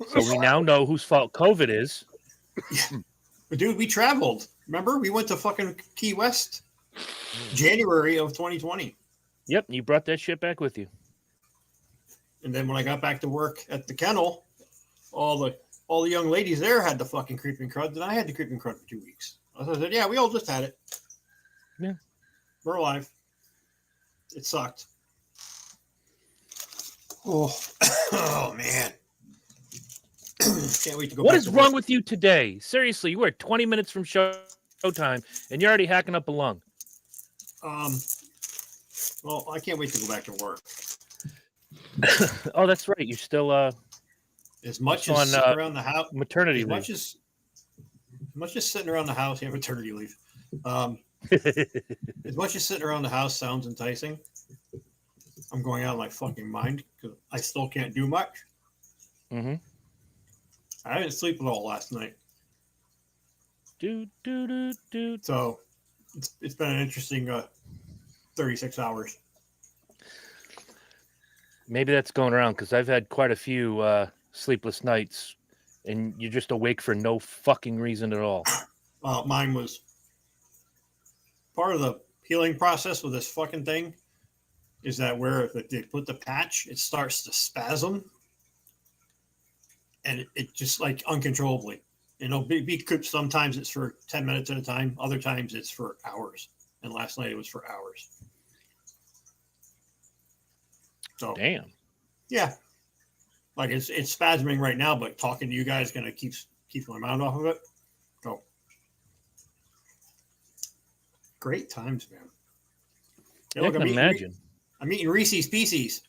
So we now know whose fault COVID is. But dude, we traveled. Remember, we went to fucking Key West, January of 2020. Yep, you brought that shit back with you. And then when I got back to work at the kennel, all the young ladies there had the fucking creeping crud, and I had the creeping crud for 2 weeks. I said, yeah, we all just had it. Yeah. We're alive. It sucked. Oh, oh man. Can't wait to go What back is to wrong work. with you today? Seriously, you were 20 minutes from showtime, and you're already hacking up a lung. Well, I can't wait to go back to work. Oh, that's right. You're still As much on as sitting around the house, maternity as leave. much as sitting around the house, yeah, maternity leave. As much as sitting around the house sounds enticing, I'm going out of my fucking mind because I still can't do much. Mm-hmm. I didn't sleep at all last night, Do. so it's been an interesting 36 hours. Maybe that's going around because I've had quite a few sleepless nights, and you're just awake for no fucking reason at all. Mine was part of the healing process with this fucking thing. Is that where if they put the patch, it starts to spasm, and it just like uncontrollably. You know, sometimes it's for 10 minutes at a time. Other times it's for hours. And last night it was for hours. So Damn. yeah, like it's spasming right now, but talking to you guys gonna keep my mind off of it. So great times, man. Hey, I look, can imagine. I'm eating Reese's Pieces.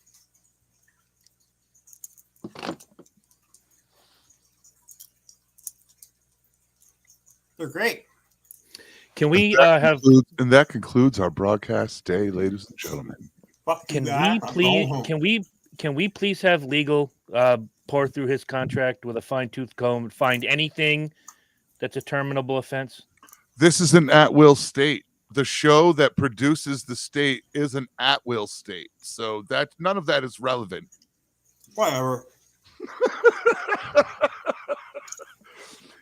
They're great. Can we And that concludes our broadcast day, ladies and gentlemen. Can we please have legal pour through his contract with a fine-tooth comb and find anything that's a terminable offense? This is an at-will state. The show that produces the state is an at-will state. So that none of that is relevant. Whatever.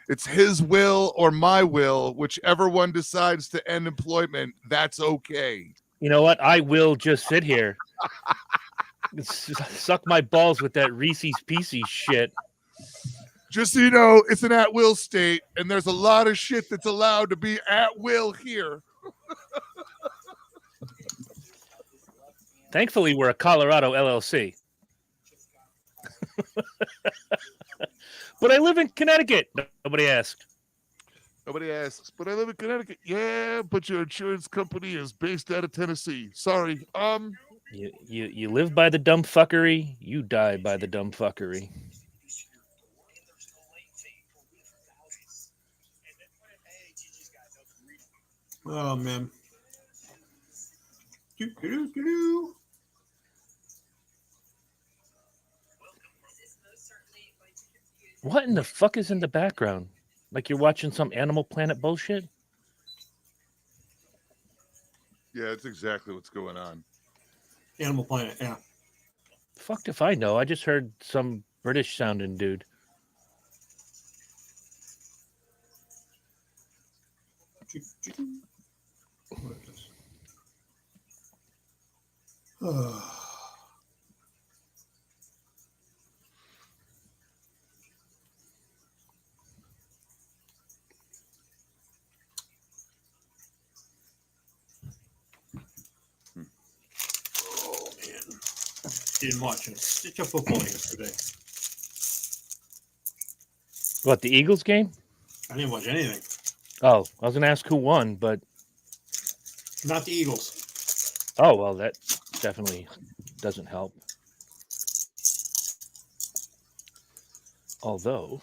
It's his will or my will, whichever one decides to end employment, that's okay. You know what? I will just sit here. Suck my balls with that Reese's Pieces shit. Just so you know, it's an at-will state, and there's a lot of shit that's allowed to be at will here. Thankfully, we're a Colorado LLC. But I live in Connecticut. Nobody asked. Nobody asks, but I live in Connecticut. Yeah, but your insurance company is based out of Tennessee. Sorry. You live by the dumb fuckery. You die by the dumb fuckery. Oh man. What in the fuck is in the background? Like you're watching some Animal Planet bullshit? Yeah, that's exactly what's going on. Animal Planet, yeah. Fucked if I know. I just heard some British sounding dude. What is this? Oh. Oh man, didn't watch a stitch of football yesterday. What, the Eagles game? I didn't watch anything. Oh, I was going to ask who won, but... Not the Eagles. Oh, well, that definitely doesn't help. Although...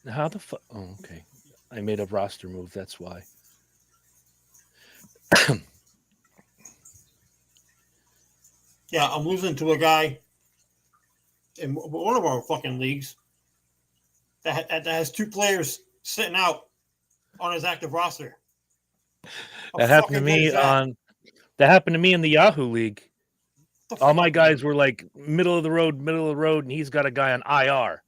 How the fuck... Oh, okay. I made a roster move, that's why. Yeah, I'm losing to a guy in one of our fucking leagues that has two players sitting out on his active roster. That happened to me in the Yahoo League. All my guys were like middle of the road, and he's got a guy on IR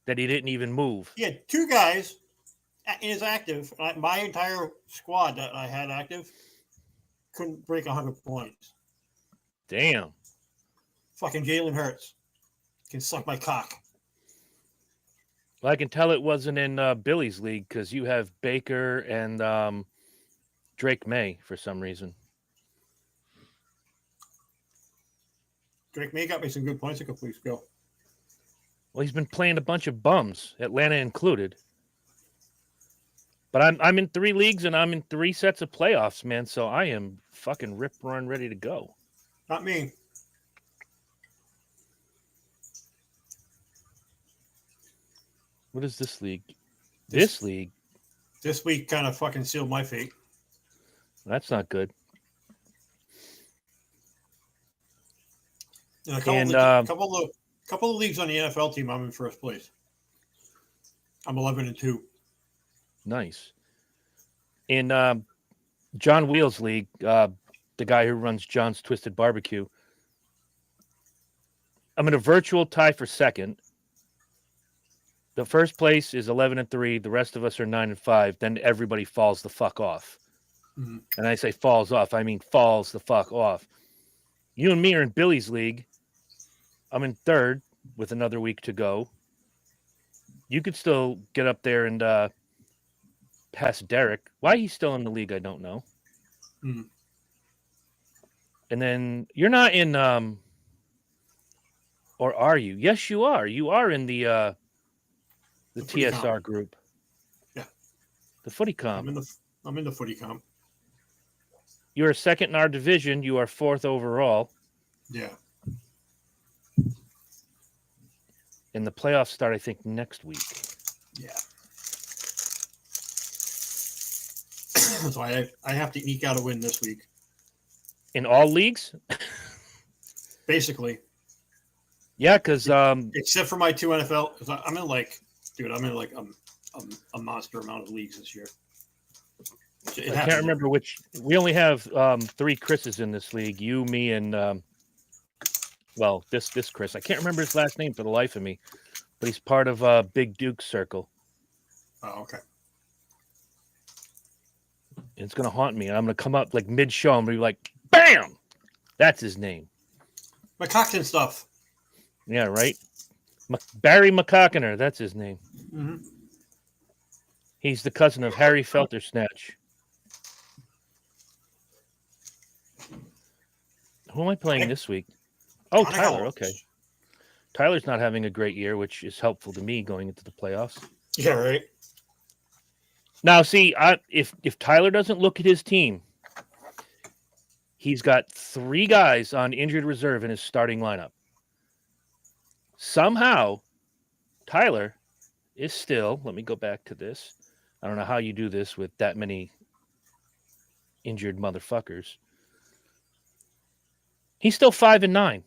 that he didn't even move. He had 2 guys in his active. My entire squad that I had active couldn't break 100 points. Damn. Fucking Jalen Hurts can suck my cock. Well, I can tell it wasn't in Billy's league because you have Baker and Drake May for some reason. Drake May got me some good points a couple weeks ago. Well, he's been playing a bunch of bums, Atlanta included. But I'm in 3 leagues and I'm in 3 sets of playoffs, man. So I am fucking rip run ready to go. Not me. What is this league? This league? This week kind of fucking sealed my fate. That's not good. And And, couple of leagues on the NFL team, I'm in first place. I'm 11-2. Nice. In John Wheels league, the guy who runs John's Twisted Barbecue, I'm in a virtual tie for second. The first place is 11-3. The rest of us are 9-5. Then everybody falls the fuck off. Mm-hmm. And I say falls off. I mean falls the fuck off. You and me are in Billy's league. I'm in third with another week to go. You could still get up there and pass Derek. Why he's still in the league, I don't know. Mm-hmm. And then you're not in, or are you? Yes, you are. You are in the TSR comp group. Yeah. The footy comp. I'm in the footy comp. You're a second in our division. You are 4th overall. Yeah. And the playoffs start, I think, next week. Yeah. So I have to eke out a win this week. In all leagues? Basically. Yeah, because except for my 2 NFL, because I'm in like a monster amount of leagues this year. I can't remember which. We only have 3 Chris's in this league. You, me, and this Chris. I can't remember his last name for the life of me, but he's part of Big Duke's circle. Oh, okay. And it's gonna haunt me, and I'm gonna come up like mid-show and be like, "Bam!" That's his name. McCockton stuff. Yeah, right. Barry McCockiner. That's his name. Mm-hmm. He's the cousin of Harry Feltersnatch. Who am I playing this week? Oh, Tyler. Okay. Tyler's not having a great year, which is helpful to me going into the playoffs. Yeah, right. Now, see, if Tyler doesn't look at his team, he's got 3 guys on injured reserve in his starting lineup. Somehow, Tyler is still, let me go back to this. I don't know how you do this with that many injured motherfuckers. He's still 5-9.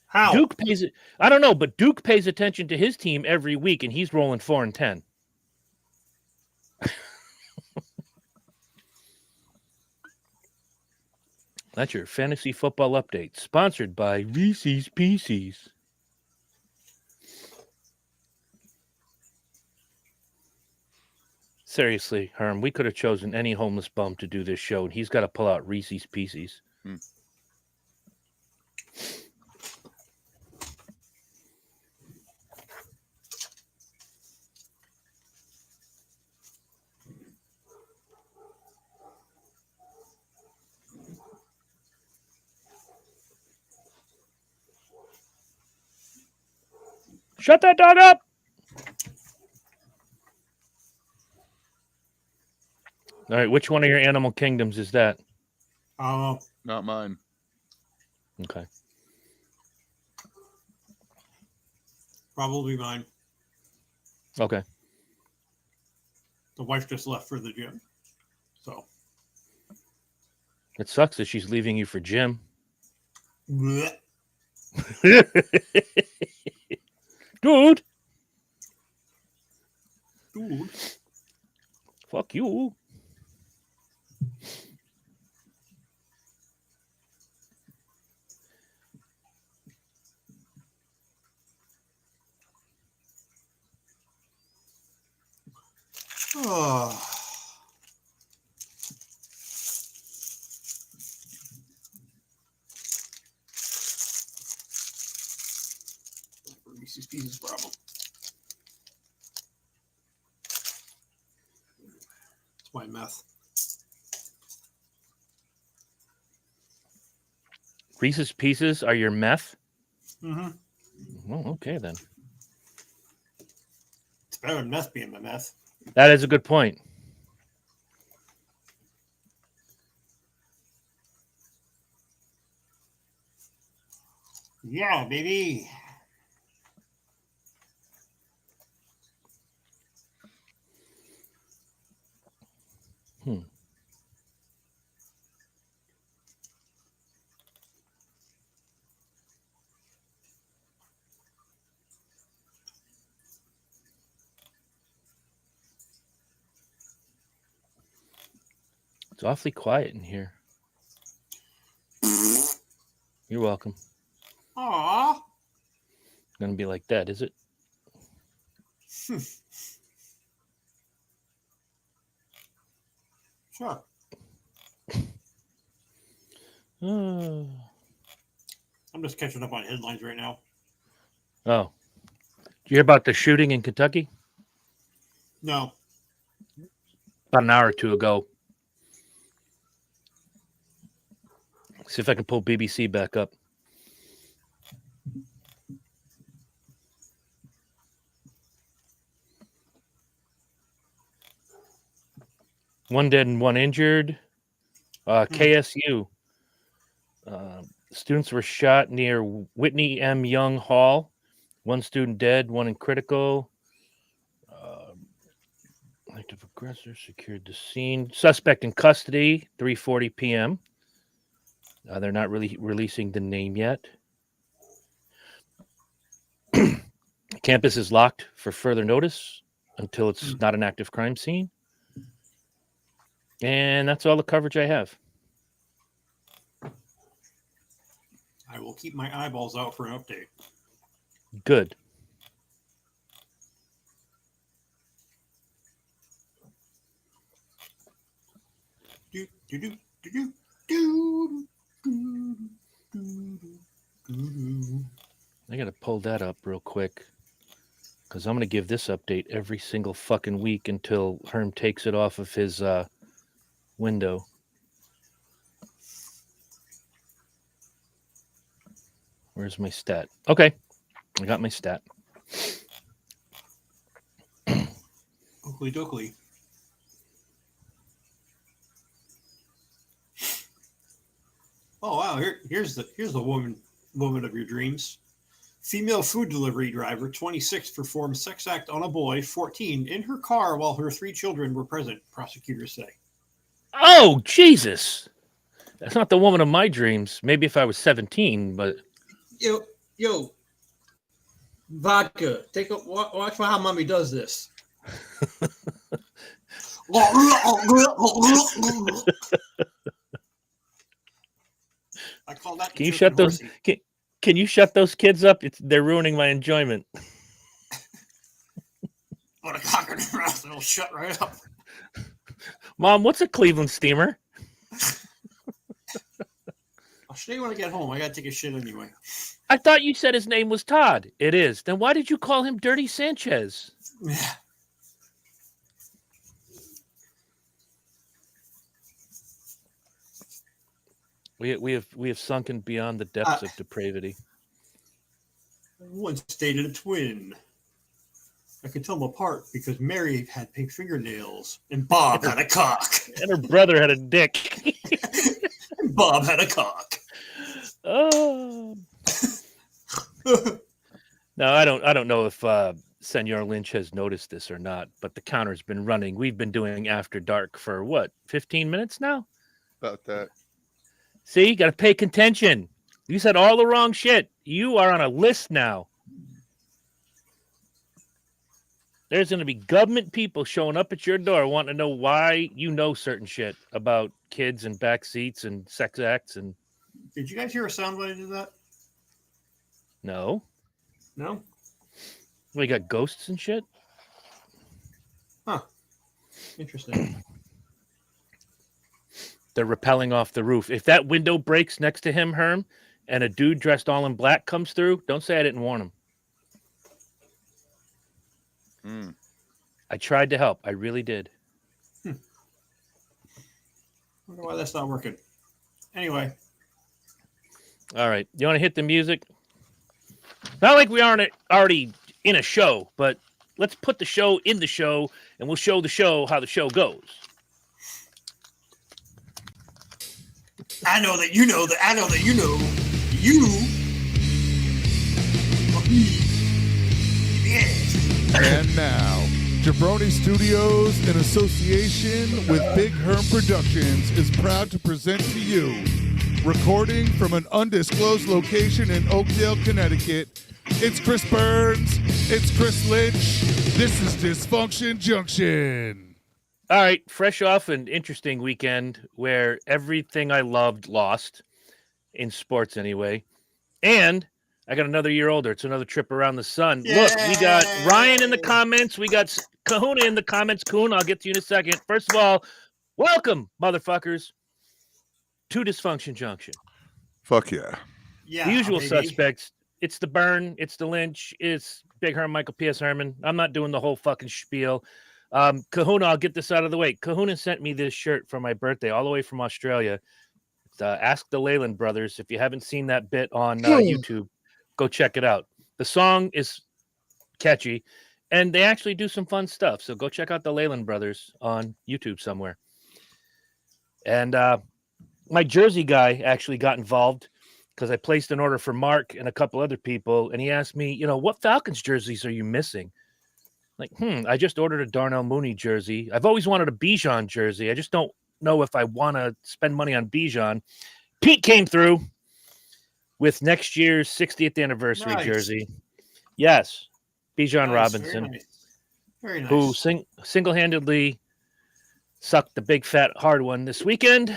How? Duke pays it. I don't know, but Duke pays attention to his team every week, and he's rolling 4-10. That's your fantasy football update, sponsored by Reese's Pieces. Seriously, Herm, we could have chosen any homeless bum to do this show, and he's got to pull out Reese's Pieces. Shut that dog up! All right, which one of your animal kingdoms is that? Not mine. Okay. Probably mine. Okay. The wife just left for the gym. So. It sucks that she's leaving you for Jim. Blech. Dude. Dude. Fuck you. Oh. Reese's Pieces problem. It's my meth. Reese's Pieces are your meth? Mm-hmm. Well, okay then. It's better than meth being my meth. That is a good point. Yeah, baby. It's awfully quiet in here. You're welcome. Aw. Gonna be like that, is it? Sure. Oh. I'm just catching up on headlines right now. Did you hear about the shooting in Kentucky? No. About an hour or two ago. See if I can pull BBC back up. One dead and one injured. KSU. Students were shot near Whitney M. Young Hall. One student dead, one in critical. Active aggressor secured the scene. Suspect in custody, 3:40 p.m. They're not really releasing the name yet. Campus is locked for further notice until it's not an active crime scene. And that's all the coverage I have. I will keep my eyeballs out for an update. Good. Do, do, do, do, do, do, do, do. I got to pull that up real quick because I'm going to give this update every single fucking week until Herm takes it off of his window. Where's my stat? Okay, I got my stat. Oakley dokley. Oh wow! Here's the woman of your dreams. Female food delivery driver, 26, performed sex act on a boy, 14, in her car while her 3 children were present. Prosecutors say. Oh Jesus! That's not the woman of my dreams. Maybe if I was 17, but yo, vodka. Watch how mommy does this. I call that. Can you shut those? Can you shut those kids up? They're ruining my enjoyment. Put a cock in their mouth, it'll shut right up. Mom, what's a Cleveland steamer? I'll show you when I get home. I gotta take a shit anyway. I thought you said his name was Todd. It is. Then why did you call him Dirty Sanchez? Yeah. We have sunken beyond the depths of depravity. Once dated a twin. I could tell them apart because Mary had pink fingernails and Bob had a cock. And her brother had a dick. And Bob had a cock. Oh. No, I don't know if Senor Lynch has noticed this or not, but the counter's been running. We've been doing After Dark for what, 15 minutes now? About that. See, you got to pay attention. You said all the wrong shit. You are on a list now. There's going to be government people showing up at your door wanting to know why you know certain shit about kids and back seats and sex acts. And did you guys hear a sound when I did that? No. No? We got ghosts and shit? Huh. Interesting. They're rappelling off the roof. If that window breaks next to him, Herm, and a dude dressed all in black comes through, don't say I didn't warn him. I tried to help. I really did. Wonder why that's not working. Anyway. All right. You want to hit the music? Not like we aren't already in a show, but let's put the show in the show, and we'll show the show how the show goes. I know that you know that I know that you know you. Yes. And now, Jabroni Studios, in association with Big Herm Productions, is proud to present to you, recording from an undisclosed location in Oakdale, Connecticut. It's Chris Burns. It's Chris Lynch. This is Dysfunction Junction. All right, fresh off an interesting weekend where everything I loved lost, in sports anyway. And I got another year older. It's another trip around the sun. Yay! Look, we got Ryan in the comments. We got Kahuna in the comments. Kuhn, I'll get to you in a second. First of all, welcome, motherfuckers, to Dysfunction Junction. Fuck yeah. Yeah. The usual baby. suspects. It's the Burn. It's the Lynch. It's Big Herm, Michael P.S. Herman. I'm not doing the whole fucking spiel. Kahuna, I'll get this out of the way. Kahuna sent me this shirt for my birthday all the way from Australia. It's, Ask the Leyland Brothers. If you haven't seen that bit on YouTube, go check it out. The song is catchy, and they actually do some fun stuff. So go check out the Leyland Brothers on YouTube somewhere. And my jersey guy actually got involved because I placed an order for Mark and a couple other people, and he asked me, what Falcons jerseys are you missing? Like, I just ordered a Darnell Mooney jersey. I've always wanted a Bijan jersey. I just don't know if I want to spend money on Bijan. Pete came through with next year's 60th anniversary jersey. Yes, Bijan Robinson, very nice. who single-handedly sucked the big, fat, hard one this weekend.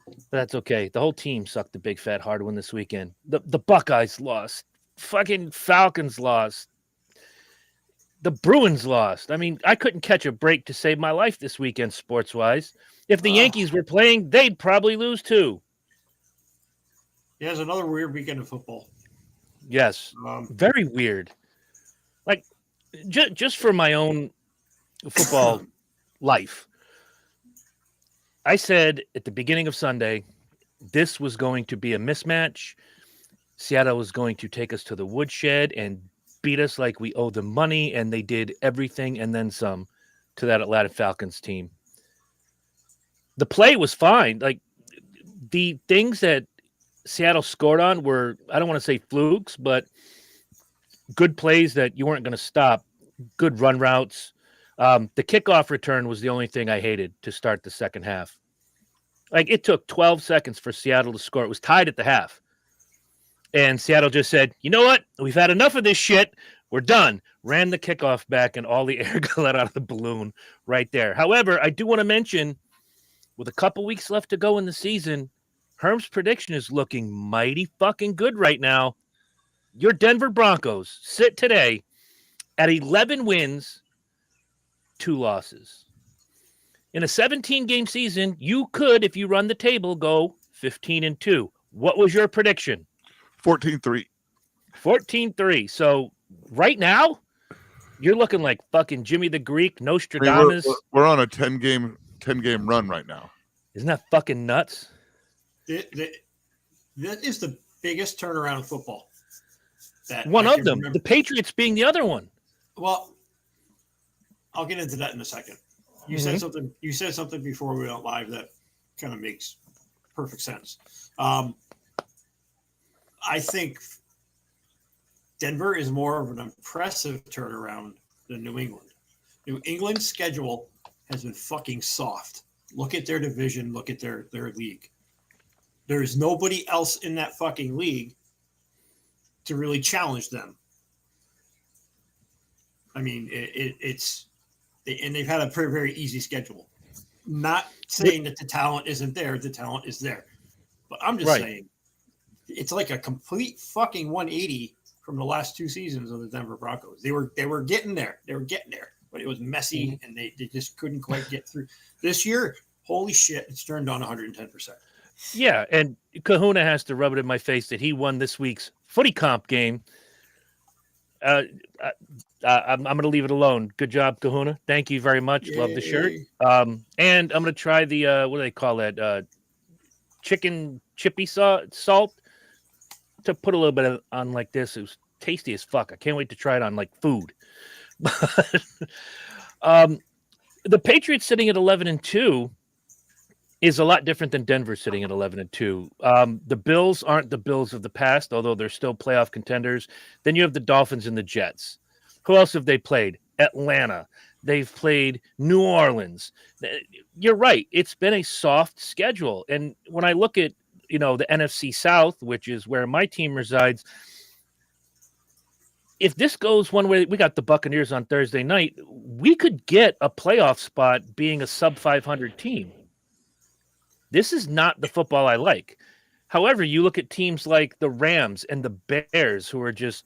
But that's okay. The whole team sucked the big, fat, hard one this weekend. The Buckeyes lost. Fucking Falcons lost. The Bruins lost. I mean, I couldn't catch a break to save my life this weekend, sports-wise. If the Yankees were playing, they'd probably lose too. Yeah, it's another weird weekend of football. Yes, very weird. Like, just for my own football life, I said at the beginning of Sunday, this was going to be a mismatch. Seattle was going to take us to the woodshed and beat us like we owe them money, and they did everything and then some to that Atlanta Falcons team. The play was fine. Like, the things that Seattle scored on were, I don't want to say flukes, but good plays that you weren't going to stop, good run routes. The kickoff return was the only thing I hated to start the second half. Like, it took 12 seconds for Seattle to score. It was tied at the half. And Seattle just said, you know what? We've had enough of this shit. We're done. Ran the kickoff back, and all the air got let out of the balloon right there. However, I do want to mention, with a couple weeks left to go in the season, Herm's prediction is looking mighty fucking good right now. Your Denver Broncos sit today at 11 wins, 2 losses. In a 17-game season, you could, if you run the table, go 15-2. What was your prediction? 14-3. 14-3. So right now, you're looking like fucking Jimmy the Greek, Nostradamus. We're on a 10-game run right now. Isn't that fucking nuts? That is the biggest turnaround in football. One of them. Remember. The Patriots being the other one. Well, I'll get into that in a second. You said something. You said something before we went live that kind of makes perfect sense. I think Denver is more of an impressive turnaround than New England. New England's schedule has been fucking soft. Look at their division. Look at their league. There's nobody else in that fucking league to really challenge them. I mean, and they've had a very, very easy schedule. Not saying that the talent isn't there. The talent is there. But I'm just saying it's like a complete fucking 180 from the last 2 seasons of the Denver Broncos. They were getting there. They were getting there. but it was messy and they just couldn't quite get through. This year, holy shit, it's turned on 110%. Yeah, and Kahuna has to rub it in my face that he won this week's footy comp game. I'm going to leave it alone. Good job, Kahuna. Thank you very much. Yay. Love the shirt. And I'm going to try the what do they call that? Chicken chippy salt to put a little bit on like this. It was tasty as fuck. I can't wait to try it on like food. The Patriots sitting at 11-2 is a lot different than Denver sitting at 11-2. The Bills aren't the Bills of the past, although they're still playoff contenders. Then you have the Dolphins and the Jets. Who else have they played? Atlanta. They've played New Orleans. You're right. It's been a soft schedule. And when I look at, the NFC South, which is where my team resides, if this goes one way, we got the Buccaneers on Thursday night, we could get a playoff spot being a sub 500 team. This is not the football I like. However, you look at teams like the Rams and the Bears, who are just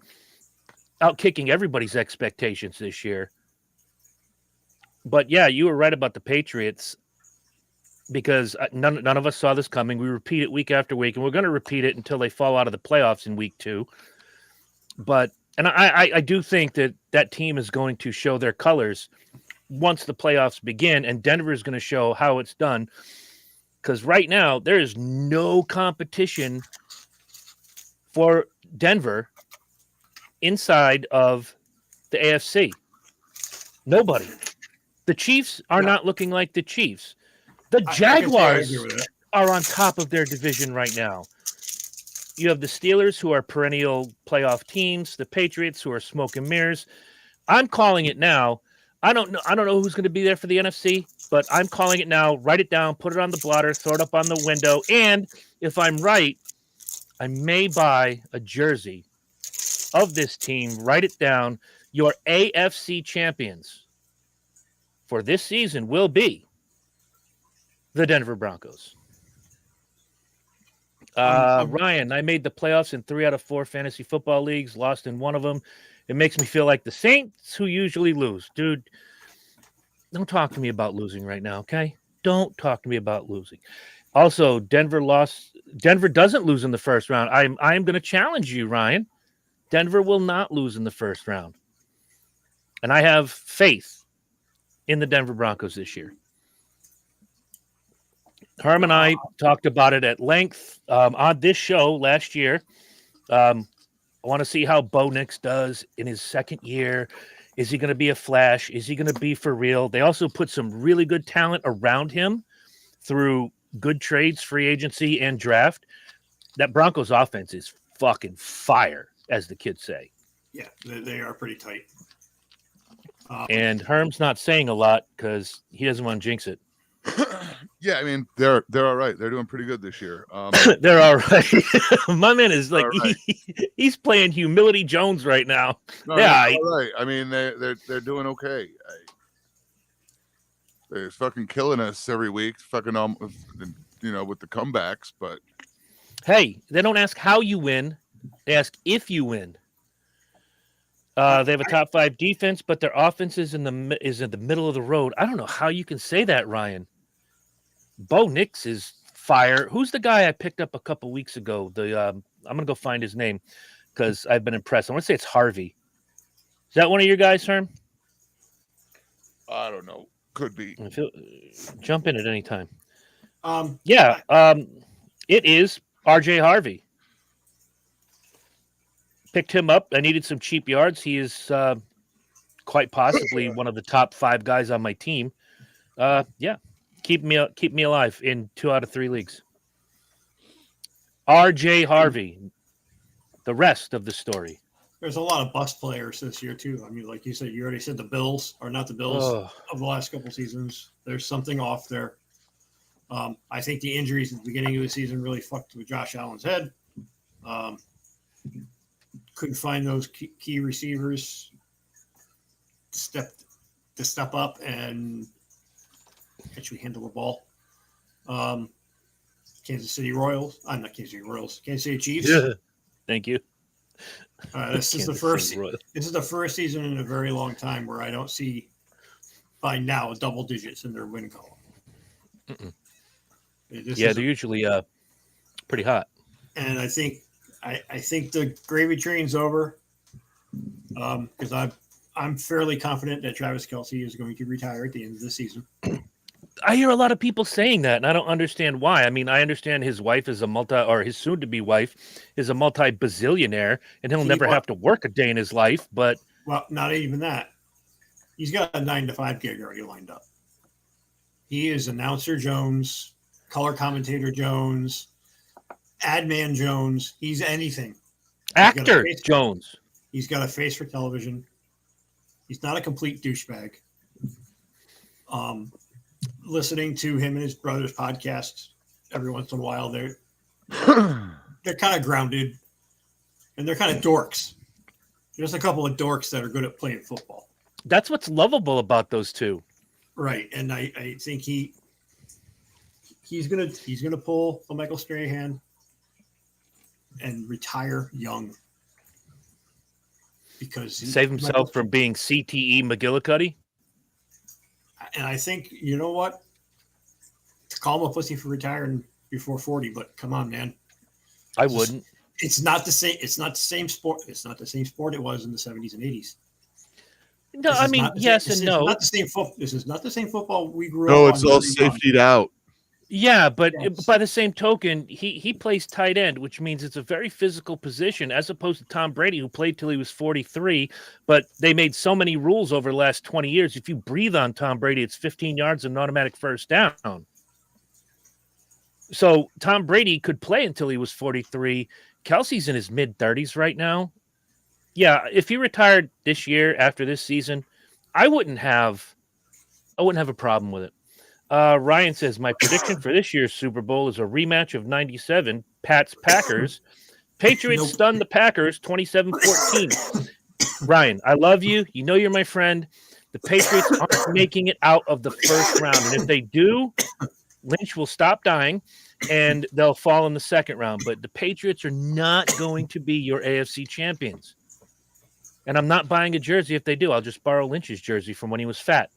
out kicking everybody's expectations this year. But yeah, you were right about the Patriots because none of us saw this coming. We repeat it week after week, and we're going to repeat it until they fall out of the playoffs in week 2. And I do think that team is going to show their colors once the playoffs begin, and Denver is going to show how it's done. Because right now, there is no competition for Denver inside of the AFC. Nobody. The Chiefs are not looking like the Chiefs. The Jaguars are on top of their division right now. You have the Steelers, who are perennial playoff teams, the Patriots, who are smoke and mirrors. I'm calling it now. I don't know who's going to be there for the NFC, but I'm calling it now. Write it down, put it on the blotter, throw it up on the window, and if I'm right, I may buy a jersey of this team. Write it down. Your AFC champions for this season will be the Denver Broncos. Ryan, I made the playoffs in 3 out of 4 fantasy football leagues, lost in one of them. It makes me feel like the Saints, who usually lose. Dude, don't talk to me about losing right now, okay? Don't talk to me about losing. Also, Denver lost. Denver doesn't lose in the first round. I am going to challenge you, Ryan. Denver will not lose in the first round. And I have faith in the Denver Broncos this year. Herm and I talked about it at length on this show last year. I want to see how Bo Nix does in his second year. Is he going to be a flash? Is he going to be for real? They also put some really good talent around him through good trades, free agency, and draft. That Broncos offense is fucking fire, as the kids say. Yeah, they are pretty tight. And Herm's not saying a lot because he doesn't want to jinx it. Yeah, I mean they're all right. They're doing pretty good this year. They're all right. My man is like right. he's playing Humility Jones right now. No, yeah, all right. I mean they're doing okay. They're fucking killing us every week. Fucking with the comebacks. But hey, they don't ask how you win; they ask if you win. They have a top 5 defense, but their offense is in the middle of the road. I don't know how you can say that, Ryan. Bo Nix is fire. Who's the guy I picked up a couple weeks ago? I'm gonna go find his name because I've been impressed. I want to say it's Harvey. Is that one of your guys, Herm? I don't know. Could be. Jump in at any time. It is RJ Harvey. Picked him up. I needed some cheap yards. He is quite possibly one of the top 5 guys on my team. Keep me alive in 2 out of 3 leagues. RJ Harvey. The rest of the story. There's a lot of bust players this year too. I mean, like you said, you already said the Bills are not the Bills of the last couple seasons. There's something off there. I think the injuries at the beginning of the season really fucked with Josh Allen's head. Couldn't find those key receivers to step up and actually handle the ball. Kansas City Royals. I'm not Kansas City Royals. Kansas City Chiefs. Yeah. Thank you. This is the first season in a very long time where I don't see by now double digits in their win column. Yeah, they're usually pretty hot. And I think the gravy train's over because I'm fairly confident that Travis Kelce is going to retire at the end of the season. I hear a lot of people saying that, and I don't understand why. I mean, I understand his wife is his soon-to-be wife is a multi-bazillionaire, and he'll never have to work a day in his life. But not even that. He's got a 9-to-5 gig already lined up. He is announcer Jones, color commentator Jones, ad man Jones. He's anything. Actor Jones. He's got a face for television. He's not a complete douchebag. Listening to him and his brother's podcasts every once in a while, they're kind of grounded and they're kind of dorks. Just a couple of dorks that are good at playing football. That's what's lovable about those two. Right. And I think he's gonna pull a Michael Strahan and retire young. Because save himself from being CTE McGillicuddy. And I think, you know what? To call him a pussy for retiring before 40, but come on, man. I wouldn't. It's not the same. It's not the same sport. It's not the same sport it was in the 70s and 80s. No, I mean, yes and no. Not the same this is not the same football we grew up on. No, it's all safetied out. Yeah, but by the same token, he plays tight end, which means it's a very physical position, as opposed to Tom Brady, who played till he was 43. But they made so many rules over the last 20 years. If you breathe on Tom Brady, it's 15 yards and an automatic first down. So Tom Brady could play until he was 43. Kelsey's in his mid-30s right now. Yeah, if he retired this year after this season, I wouldn't have a problem with it. Ryan says, my prediction for this year's Super Bowl is a rematch of 97, Pats-Packers. Patriots stunned the Packers 27-14. Ryan, I love you. You know you're my friend. The Patriots aren't making it out of the first round. And if they do, Lynch will stop dying, and they'll fall in the second round. But the Patriots are not going to be your AFC champions. And I'm not buying a jersey if they do. I'll just borrow Lynch's jersey from when he was fat.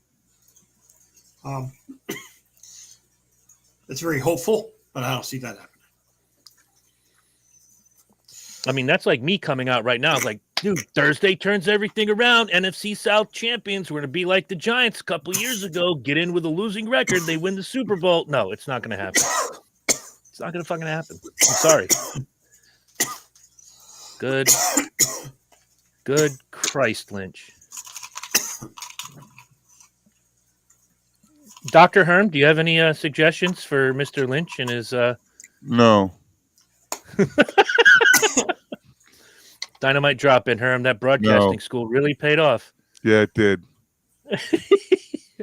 It's very hopeful, but I don't see that happening. I mean, that's like me coming out right now. It's like, dude, Thursday turns everything around. NFC South champions. We're going to be like the Giants a couple years ago. Get in with a losing record. They win the Super Bowl. No, it's not going to happen. It's not going to fucking happen. I'm sorry. Good Christ, Lynch. Dr. Herm, do you have any suggestions for Mr. Lynch and his... No. Dynamite drop in, Herm. That broadcasting school really paid off. Yeah, it did.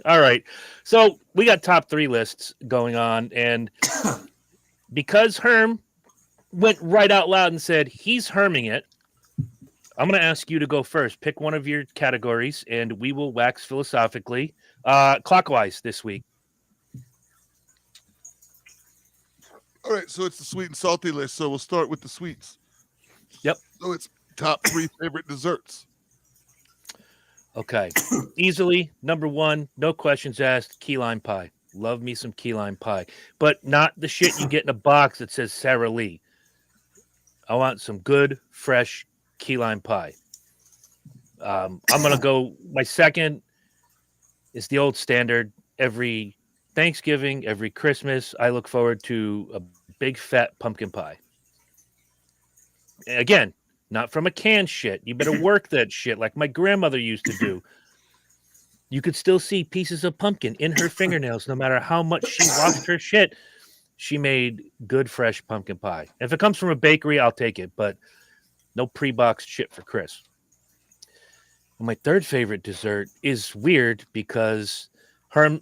All right. So we got top 3 lists going on. And because Herm went right out loud and said he's Herming it, I'm going to ask you to go first. Pick one of your categories, and we will wax philosophically. Clockwise this week. All right, so it's the sweet and salty list. So we'll start with the sweets. Yep. So it's top 3 favorite desserts. Okay. Easily, number 1, no questions asked, key lime pie. Love me some key lime pie. But not the shit you get in a box that says Sara Lee. I want some good, fresh key lime pie. I'm going to go, my second is the old standard. Every Thanksgiving, every Christmas, I look forward to a big fat pumpkin pie. Again, not from a canned shit. You better work that shit like my grandmother used to do. You could still see pieces of pumpkin in her fingernails no matter how much she washed her shit. She made good, fresh pumpkin pie. If it comes from a bakery, I'll take it, but no pre-boxed shit for Chris. And my third favorite dessert is weird because Herm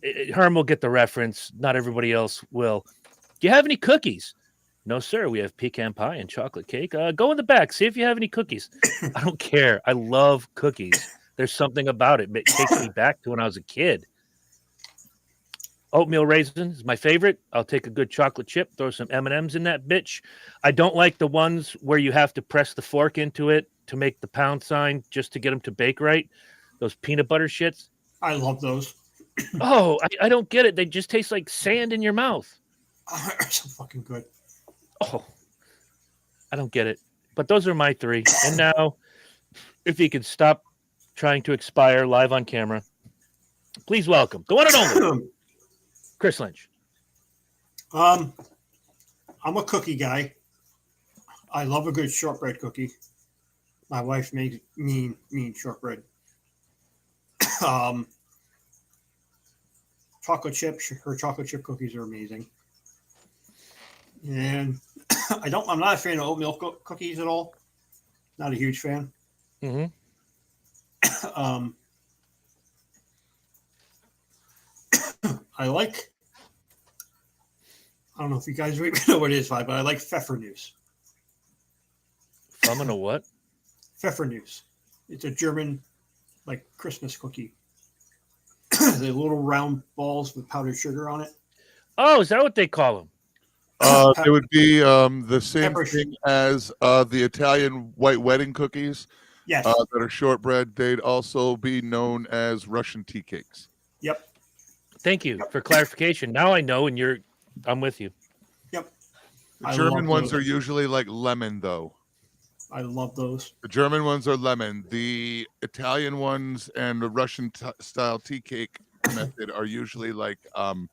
will get the reference. Not everybody else will. Do you have any cookies? No, sir. We have pecan pie and chocolate cake. Go in the back. See if you have any cookies. I don't care. I love cookies. There's something about it. It takes me back to when I was a kid. Oatmeal raisins is my favorite. I'll take a good chocolate chip, throw some M&Ms in that bitch. I don't like the ones where you have to press the fork into it to make the pound sign just to get them to bake right. Those peanut butter shits. I love those. Oh, I don't get it. They just taste like sand in your mouth. They're so fucking good. Oh, I don't get it. But those are my three. And now, if you could stop trying to expire live on camera, please welcome the one and only Chris Lynch. I'm a cookie guy. I love a good shortbread cookie. My wife makes mean shortbread. Chocolate chip. Her chocolate chip cookies are amazing. And I'm not a fan of oatmeal cookies at all. Not a huge fan. Mm-hmm. I don't know if you guys really know what it is, but I like Pfeffernuss. I'm gonna what? Pfeffernuss. It's a German, like, Christmas cookie. The little round balls with powdered sugar on it. Oh, is that what they call them? It would be the same Pepper. thing as the Italian white wedding cookies Yes. that are shortbread. They'd also be known as Russian tea cakes. Yep. Thank you for clarification. Now I know, and I'm with you. Yep. The I German love ones those. are usually like lemon, though. I love those. The German ones are lemon. The Italian ones and the Russian style tea cake method are usually like an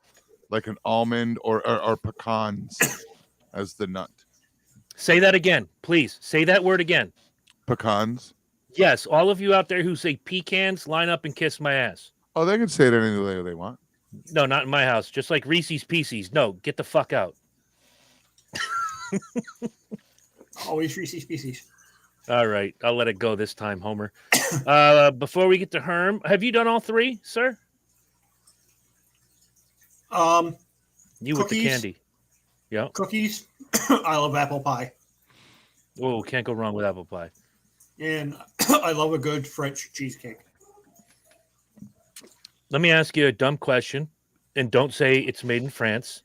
almond or pecans as the nut. Say that again, please. Say that word again. Pecans. Yes, all of you out there who say pecans, line up and kiss my ass. Oh, they can say it any way they want. No, not in my house. Just like Reese's Pieces. No, get the fuck out. Always Reese's Pieces. All right, I'll let it go this time, Homer. Before we get to Herm, have you done all three, sir? You with the Cookies. candy. Yeah. Cookies. I love apple pie. Oh, can't go wrong with apple pie. And I love a good French cheesecake. Let me ask you a dumb question, and don't say it's made in France.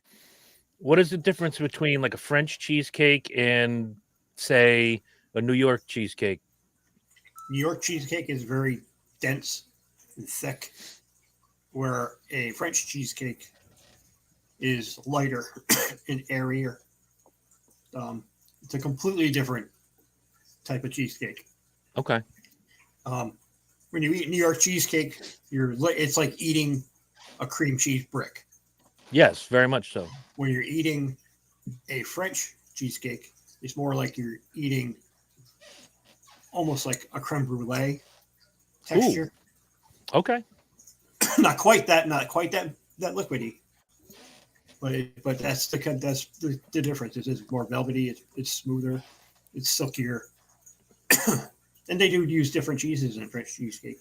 What is the difference between like a French cheesecake and, say, a New York cheesecake? New York cheesecake is very dense and thick, where a French cheesecake is lighter and airier. It's a completely different type of cheesecake. Okay. When you eat New York cheesecake, it's like eating a cream cheese brick. Yes, very much so. When you're eating a French cheesecake, it's more like you're eating almost like a creme brulee texture. Ooh. Okay. Not quite that liquidy, but that's the difference. It's more velvety. It's smoother. It's silkier. And they do use different cheeses in a French cheesecake.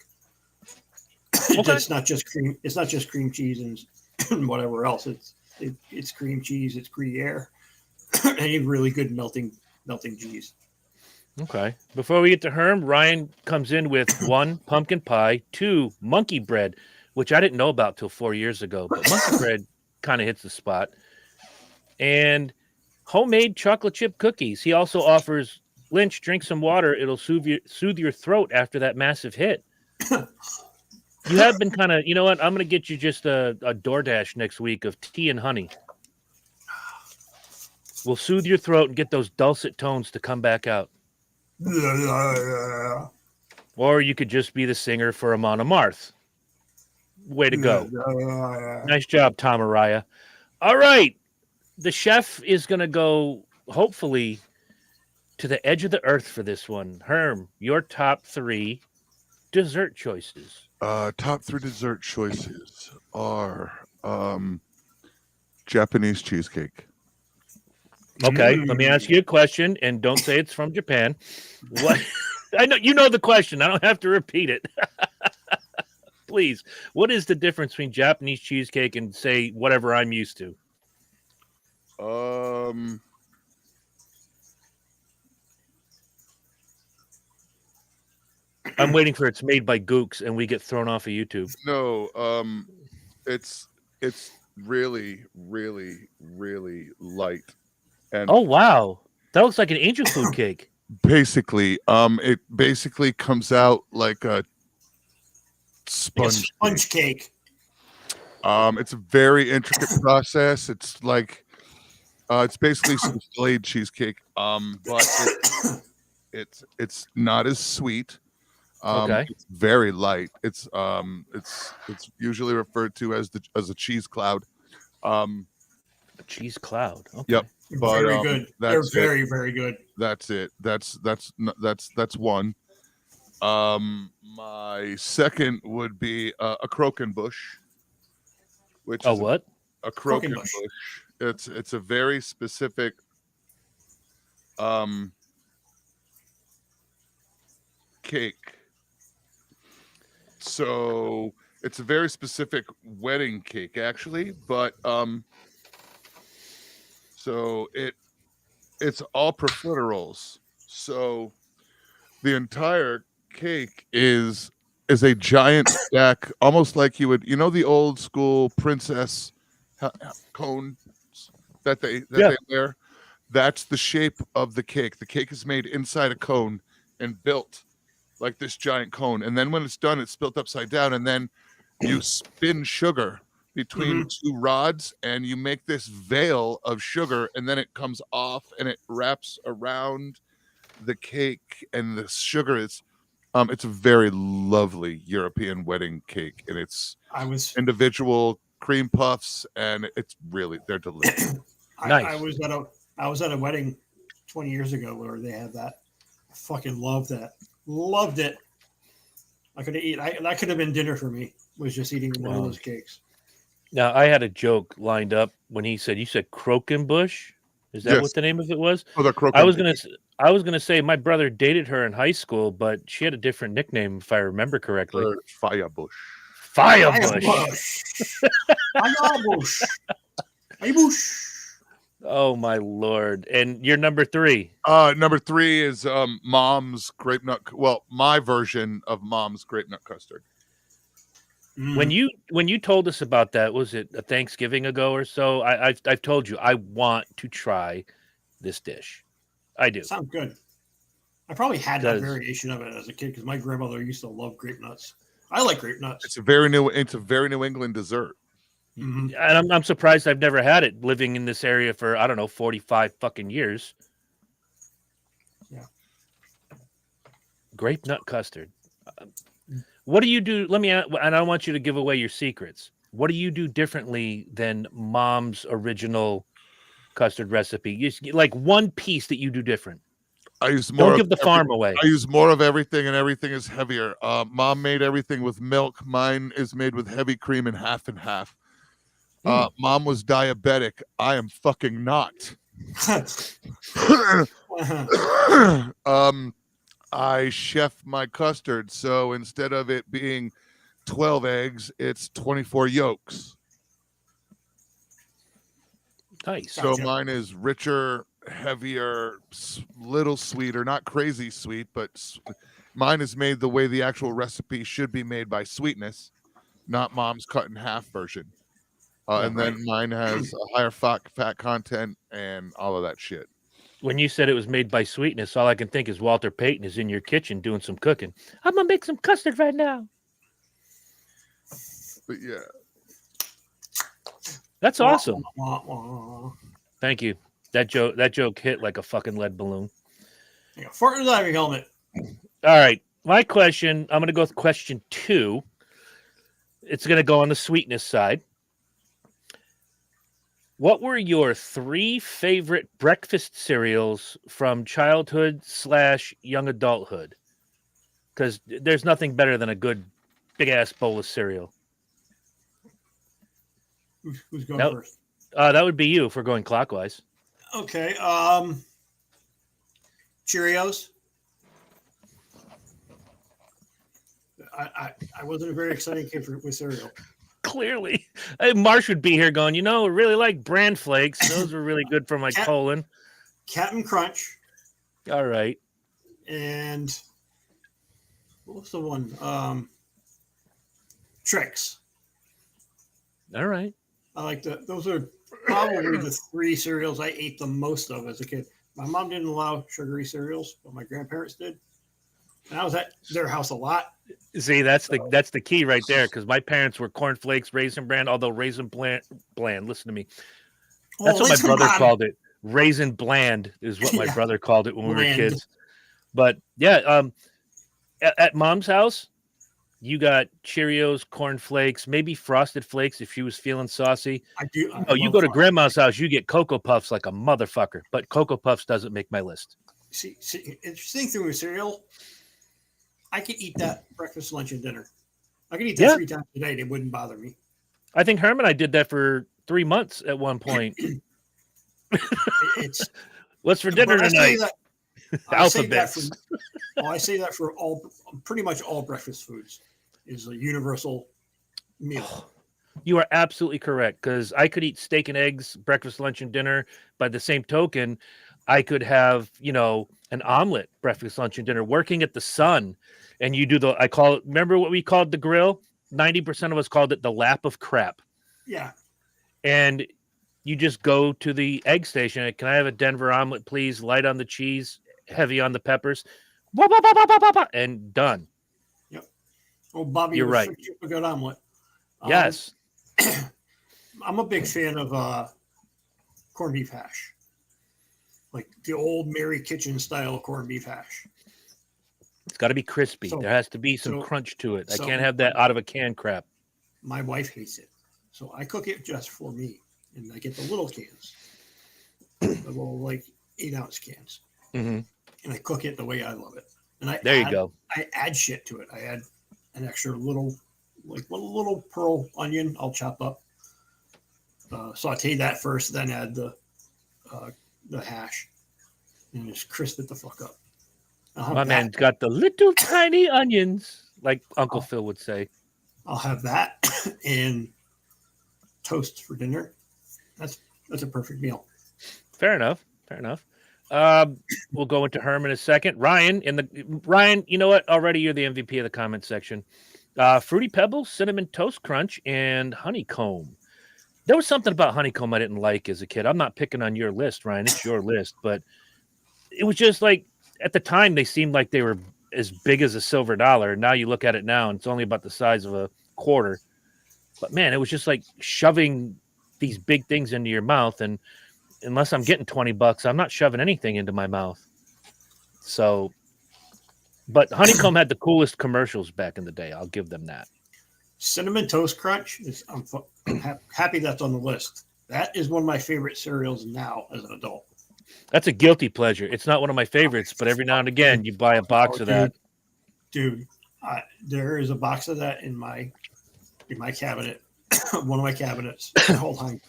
Okay. It's not just cream. It's not just cream cheese and whatever else. It's cream cheese. It's Gruyere. Any really good melting cheese. Okay. Before we get to Herm, Ryan comes in with 1, pumpkin pie, 2, monkey bread, which I didn't know about till 4 years ago, but monkey bread kind of hits the spot, and homemade chocolate chip cookies. He also offers, Lynch, drink some water. It'll soothe your throat after that massive hit. You have been kind of, you know what? I'm going to get you just a DoorDash next week of tea and honey. We'll soothe your throat and get those dulcet tones to come back out. Or you could just be the singer for Amon Amarth. Way to go. Nice job, Tom Araya. All right. The chef is going to go, hopefully, to the edge of the earth for this one. Herm, your top 3 dessert choices. Top 3 dessert choices are Japanese cheesecake. Okay, let me ask you a question, and don't say it's from Japan. What? I know you know the question. I don't have to repeat it. Please. What is the difference between Japanese cheesecake and, say, whatever I'm used to? I'm waiting for it's made by Gooks, and we get thrown off of YouTube. No, it's really, really, really light. And oh wow, that looks like an angel food cake. Basically, it basically comes out like a sponge cake. It's a very intricate process. It's like it's basically some delayed cheesecake. But it's not as sweet. Okay. It's very light. It's usually referred to as a cheese cloud. Um, A cheese cloud. Okay. yep. But Very good. They're that's very, it. very good. That's it. That's one. My second would be a croquembouche, which Oh, is what? a Croquembouche. croquembouche. It's a very specific cake. So it's a very specific wedding cake, actually. But so it's all profiteroles. So the entire cake is a giant stack, almost like you would, the old school princess cones that they wear. That's the shape of the cake. The cake is made inside a cone and built like this giant cone. And then when it's done, it's built upside down. And then you spin sugar between two rods and you make this veil of sugar. And then it comes off and it wraps around the cake. And the sugar is, it's a very lovely European wedding cake. And it's individual cream puffs. And it's really, they're delicious. Nice. I was at a wedding 20 years ago where they had that. I fucking loved that. Loved it. I could eat. That could have been dinner for me. Was just eating one of those cakes. Now I had a joke lined up when you said croquembouche. Is that what the name of it was? Oh, the croquembouche. I was gonna say my brother dated her in high school, but she had a different nickname if I remember correctly. Firebush. Firebush. Firebush. Firebush. Oh my Lord! And you're number 3. Number 3 is Mom's grape nut. Well, my version of Mom's grape nut custard. When you told us about that, was it a Thanksgiving ago or so? I've told you I want to try this dish. I do. Sounds good. I probably had that variation of it as a kid because my grandmother used to love grape nuts. I like grape nuts. It's a very New England dessert. And I'm surprised I've never had it living in this area for, I don't know, 45 fucking years. Yeah. Grape nut custard. What do you do? Let me, and I don't want you to give away your secrets. What do you do differently than Mom's original custard recipe? Like one piece that you do different. I use more. Don't give the farm away. I use more of everything, and everything is heavier. Mom made everything with milk. Mine is made with heavy cream and half and half. Mom was diabetic. I am fucking not. I chef my custard, so instead of it being 12 eggs, it's 24 yolks. Nice. So mine is richer, heavier, little sweeter, not crazy sweet, but mine is made the way the actual recipe should be made by Sweetness, not Mom's cut in half version. And then mine has a higher fat content and all of that shit. When you said it was made by Sweetness, all I can think is Walter Payton is in your kitchen doing some cooking. I'm going to make some custard right now. But yeah. That's awesome. Thank you. That joke hit like a fucking lead balloon. Yeah, Fortnite diving helmet. All right. My question, I'm going to go with question 2. It's going to go on the Sweetness side. What were your 3 favorite breakfast cereals from childhood / young adulthood? Because there's nothing better than a good big ass bowl of cereal. Who's going first? That would be you if we're going clockwise. Okay. Cheerios. I wasn't a very exciting kid with cereal. Clearly. Marsh would be here going, I really like bran flakes. Those were really good for my colon. Captain Crunch. All right. And what was the one? Trix. All right. I like that. Those are probably the 3 cereals I ate the most of as a kid. My mom didn't allow sugary cereals, but my grandparents did. And I was at their house a lot. See, that's the key right there, because my parents were cornflakes, Raisin Bran, although Raisin Bland. Listen to me. That's what my brother called it. Raisin Bland is what my brother called it when we were kids. But yeah, at Mom's house, you got Cheerios, cornflakes, maybe Frosted Flakes if she was feeling saucy. I do. You go to Grandma's house, you get Cocoa Puffs like a motherfucker. But Cocoa Puffs doesn't make my list. See, interesting thing with cereal, I could eat that breakfast, lunch, and dinner. I could eat that 3 times a day. It wouldn't bother me. I think Herm and I did that for 3 months at one point. What's for dinner tonight? I say that for pretty much all breakfast foods is a universal meal. You are absolutely correct, because I could eat steak and eggs, breakfast, lunch, and dinner. By the same token, I could have, an omelet, breakfast, lunch, and dinner. Working at the Sun, and you do remember what we called the grill? 90% of us called it the lap of crap. Yeah. And you just go to the egg station. Can I have a Denver omelet, please? Light on the cheese, heavy on the peppers, and done. Yep. Oh, Bobby, you're right. A good omelet. Yes. I'm a big fan of corned beef hash, like the old Mary Kitchen style corned beef hash. It's got to be crispy. There has to be some crunch to it. I can't have that out of a can crap. My wife hates it, so I cook it just for me, and I get the little cans, the little 8-ounce cans, and I cook it the way I love it. And you go. I add shit to it. I add an extra little pearl onion. I'll chop up, saute that first, then add the hash, and just crisp it the fuck up. My man's got the little tiny onions, like Uncle Phil would say. I'll have that and toast for dinner. That's a perfect meal. Fair enough. We'll go into Herm in a second. Ryan, you know what? Already you're the MVP of the comment section. Fruity Pebbles, Cinnamon Toast Crunch, and Honeycomb. There was something about Honeycomb I didn't like as a kid. I'm not picking on your list, Ryan. It's your list. But it was just like, at the time, they seemed like they were as big as a silver dollar. Now you look at it now, and it's only about the size of a quarter. But, man, it was just like shoving these big things into your mouth. And unless I'm getting $20, I'm not shoving anything into my mouth. So, but Honeycomb had the coolest commercials back in the day. I'll give them that. Cinnamon Toast Crunch, I'm happy that's on the list. That is one of my favorite cereals now as an adult. That's a guilty pleasure. It's not one of my favorites, but every now and again, you buy a box of that. Dude, there is a box of that in my cabinet, one of my cabinets. Whole time.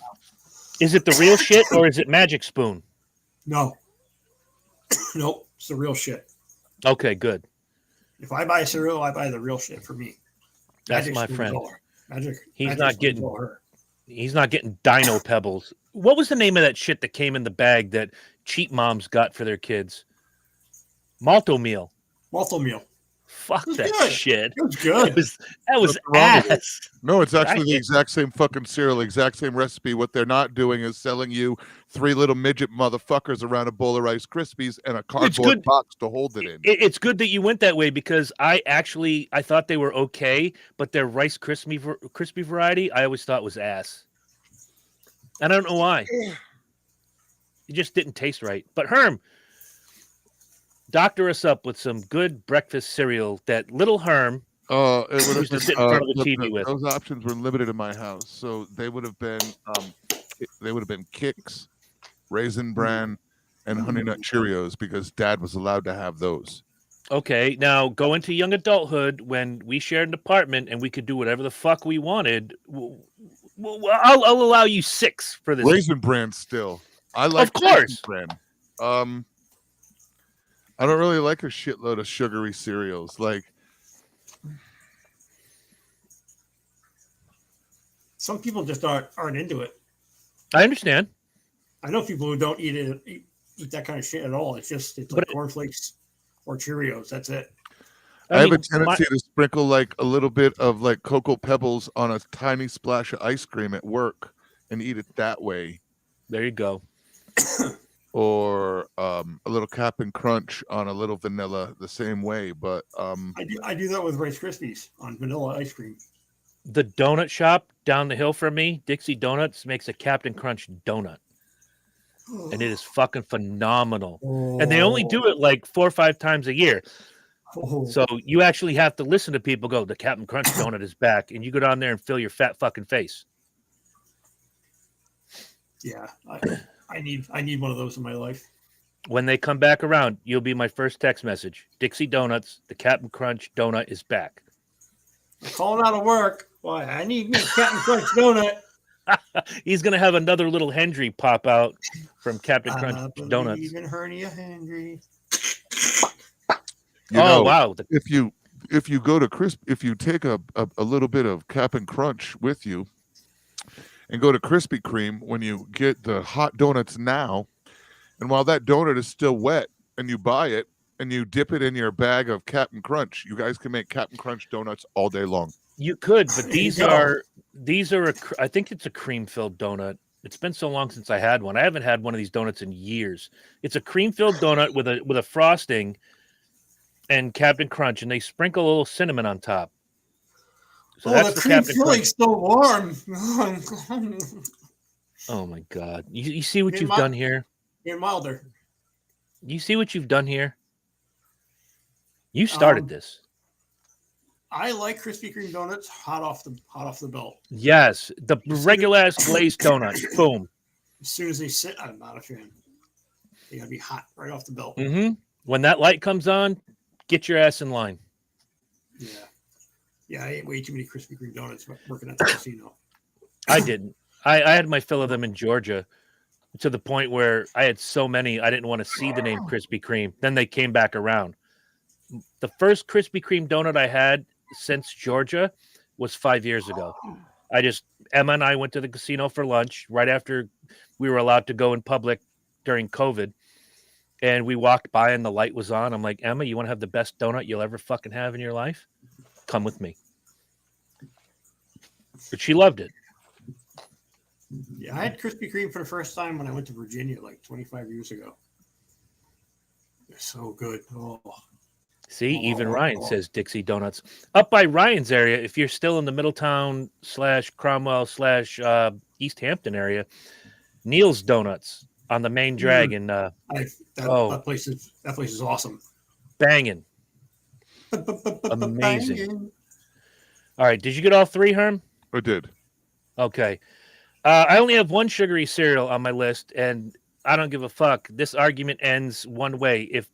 Is it the real shit or is it Magic Spoon? No. Nope, it's the real shit. Okay, good. If I buy cereal, I buy the real shit for me. That's my friend. He's Magic not getting Dino Pebbles. What was the name of that shit that came in the bag that cheap moms got for their kids? Malto Meal. Fuck that good. shit. It was good. That was ass. No, it's actually the exact same fucking cereal, exact same recipe. What they're not doing is selling you 3 little midget motherfuckers around a bowl of Rice Krispies and a cardboard box to hold it in. It's good that you went that way, because I thought they were okay, but their Rice Krispie variety I always thought was ass. I don't know why. It just didn't taste right. But Herm, doctor us up with some good breakfast cereal that little Herm used to sit in front of the TV with. Those options were limited in my house, so they would have been Kix, Raisin Bran, and Honey Nut Cheerios, because Dad was allowed to have those. Okay, now go into young adulthood when we shared an apartment and we could do whatever the fuck we wanted. I'll allow you 6 for this. Raisin Bran still. I like, of course, Raisin Bran. I don't really like a shitload of sugary cereals. Like, some people just aren't into it. I understand. I know people who don't eat that kind of shit at all. It's like cornflakes or Cheerios. That's it. I have a tendency to sprinkle like a little bit of like Cocoa Pebbles on a tiny splash of ice cream at work and eat it that way. There you go. or a little Cap'n Crunch on a little vanilla the same way. But I do that with Rice Krispies on vanilla ice cream. The donut shop down the hill from me, Dixie Donuts, makes a Captain Crunch donut. And it is fucking phenomenal. And they only do it like 4 or 5 times a year. So you actually have to listen to people go, the Captain Crunch donut is back. And you go down there and fill your fat fucking face. Yeah, I need one of those in my life. When they come back around, you'll be my first text message. Dixie Donuts, the Captain Crunch donut is back. I'm calling out of work. Why? I need me a Captain Crunch donut. He's going to have another little Hendry pop out from Captain Crunch Donuts. Even hernia Henry. Wow. If you go to if you take a little bit of Cap'n Crunch with you and go to Krispy Kreme when you get the hot donuts now, and while that donut is still wet and you buy it and you dip it in your bag of Cap'n Crunch, you guys can make Cap'n Crunch donuts all day long. You could, but these are I think it's a cream-filled donut. It's been so long since I had one. I haven't had one of these donuts in years. It's a cream-filled donut with a frosting and Captain Crunch, and they sprinkle a little cinnamon on top. So that's the cream filling's so warm. Oh my God! You see what you've done here? You're milder. You see what you've done here? You started this. I like Krispy Kreme donuts hot off the belt. Yes, the regular ass glazed donut. Boom. As soon as they sit, I'm not a fan. They gotta be hot right off the belt. Mm-hmm. When that light comes on, get your ass in line. Yeah, I ate way too many Krispy Kreme donuts working at the casino. I didn't. I had my fill of them in Georgia to the point where I had so many I didn't want to see the name Krispy Kreme. Then they came back around. The first Krispy Kreme donut I had since Georgia was 5 years ago. Emma and I went to the casino for lunch right after we were allowed to go in public during COVID. And we walked by and the light was on. I'm like, Emma, you want to have the best donut you'll ever fucking have in your life? Come with me. But she loved it. Yeah, I had Krispy Kreme for the first time when I went to Virginia like 25 years ago. They're so good. See, even Ryan says Dixie Donuts. Up by Ryan's area, if you're still in the Middletown / Cromwell / East Hampton area, Neil's Donuts on the main drag. And that place is awesome. Banging. Amazing. All right. Did you get all 3, Herm? I did. Okay. I only have one sugary cereal on my list, and I don't give a fuck. This argument ends one way. If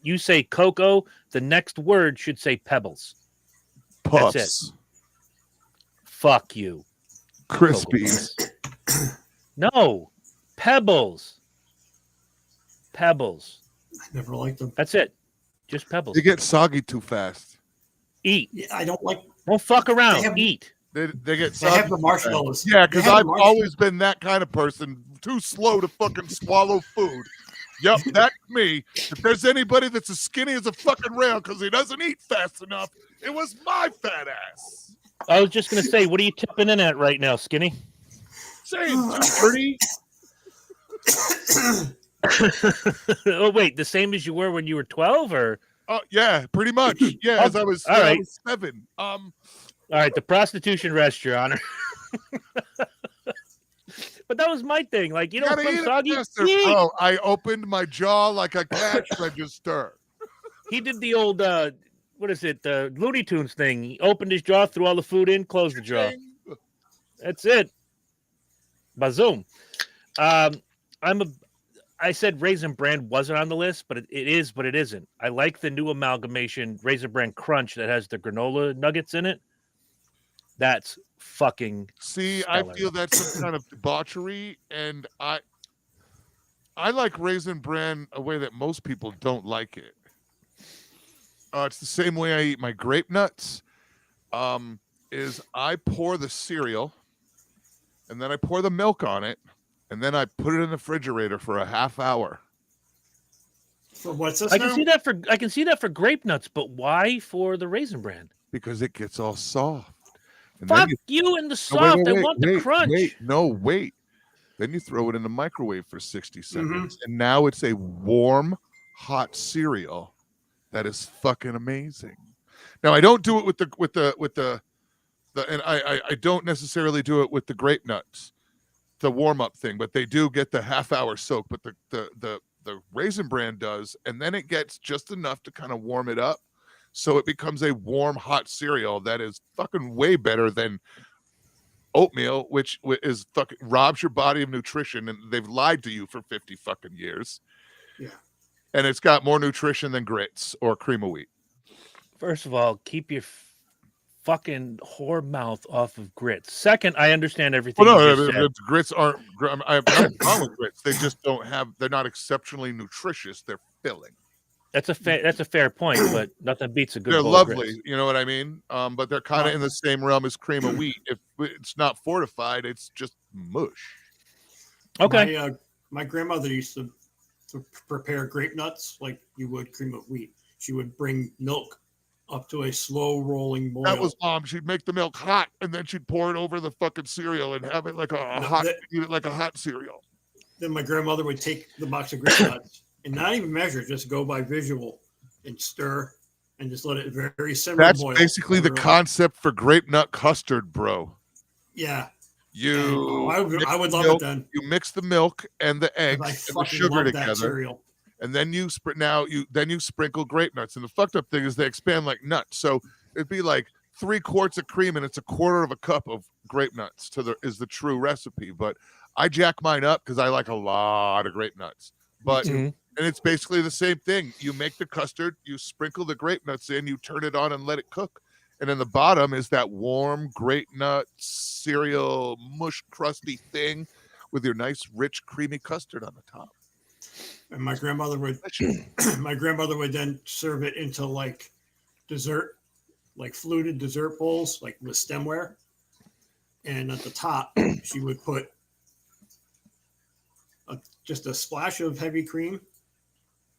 you say cocoa, the next word should say Pebbles. Puffs. That's it. Fuck you. Crispies. No. Pebbles. Pebbles. I never liked them. That's it. Just Pebbles. They get soggy too fast. Eat. Yeah, I don't like. Don't fuck around. Eat. They get soggy. They have the marshmallows. Yeah, because I've always been that kind of person. Too slow to fucking swallow food. Yep, that's me. If there's anybody that's as skinny as a fucking rail because he doesn't eat fast enough, it was my fat ass. I was just going to say, what are you tipping in at right now, Skinny? Saying 230. Oh, wait, the same as you were when you were 12, or? Oh, yeah, pretty much. Yeah, as I was 7. All right, the prostitution rest, Your Honor. But that was my thing. Like, you know, soggy. Oh, I opened my jaw like a cash register. He did the old, what is it, the Looney Tunes thing. He opened his jaw, threw all the food in, closed the jaw. That's it. Bazoom. I said Raisin Bran wasn't on the list, but it is, but it isn't. I like the new amalgamation Raisin Bran Crunch that has the granola nuggets in it. That's fucking stellar. I feel that's some kind of debauchery, and I like Raisin Bran a way that most people don't like it. It's the same way I eat my grape nuts. Is I pour the cereal, and then I pour the milk on it, and then I put it in the refrigerator for a half hour. For what's this? I can see that for grape nuts, but why for the Raisin Bran? Because it gets all soft. And fuck you and the soft. I want the crunch. Wait. Then you throw it in the microwave for 60 seconds, and now it's a warm, hot cereal that is fucking amazing. Now I don't do it with the and I don't necessarily do it with the grape nuts, the warm up thing, but they do get the half-hour soak. But the Raisin Bran does, and then it gets just enough to kind of warm it up, so it becomes a warm, hot cereal that is fucking way better than oatmeal, which is fucking robs your body of nutrition, and they've lied to you for 50 fucking years. Yeah, and it's got more nutrition than grits or cream of wheat. First of all, keep your fucking whore mouth off of grits. Second, I understand everything. Well, no, you just said. grits aren't. I have nothing wrong with grits. They just don't have. They're not exceptionally nutritious. They're filling. That's a fair point, but nothing beats a good. They're bowl lovely, of grits. you know what I mean. But they're kind of in the same realm as cream of wheat. If it's not fortified, it's just mush. Okay. My grandmother used to prepare grape nuts like you would cream of wheat. She would bring milk up to a slow rolling boil. That was mom. She'd make the milk hot, and then she'd pour it over the fucking cereal and have it like eat it like a hot cereal. Then my grandmother would take the box of grape nuts and not even measure, just go by visual and stir and just let it very simmer. That's boil basically the concept for grape nut custard, bro. Yeah. I would love it then. You mix the milk and the eggs and the sugar together, and then you sprinkle grape nuts. And the fucked up thing is they expand like nuts. So it'd be like 3 quarts of cream, and it's a quarter of a cup of grape nuts. Is the true recipe. But I jack mine up because I like a lot of grape nuts. But and it's basically the same thing. You make the custard, you sprinkle the grape nuts in, you turn it on and let it cook. And in the bottom is that warm grape nut cereal mush crusty thing with your nice rich creamy custard on the top. And my grandmother would then serve it into like dessert, like fluted dessert bowls, like with stemware. And at the top, she would put just a splash of heavy cream,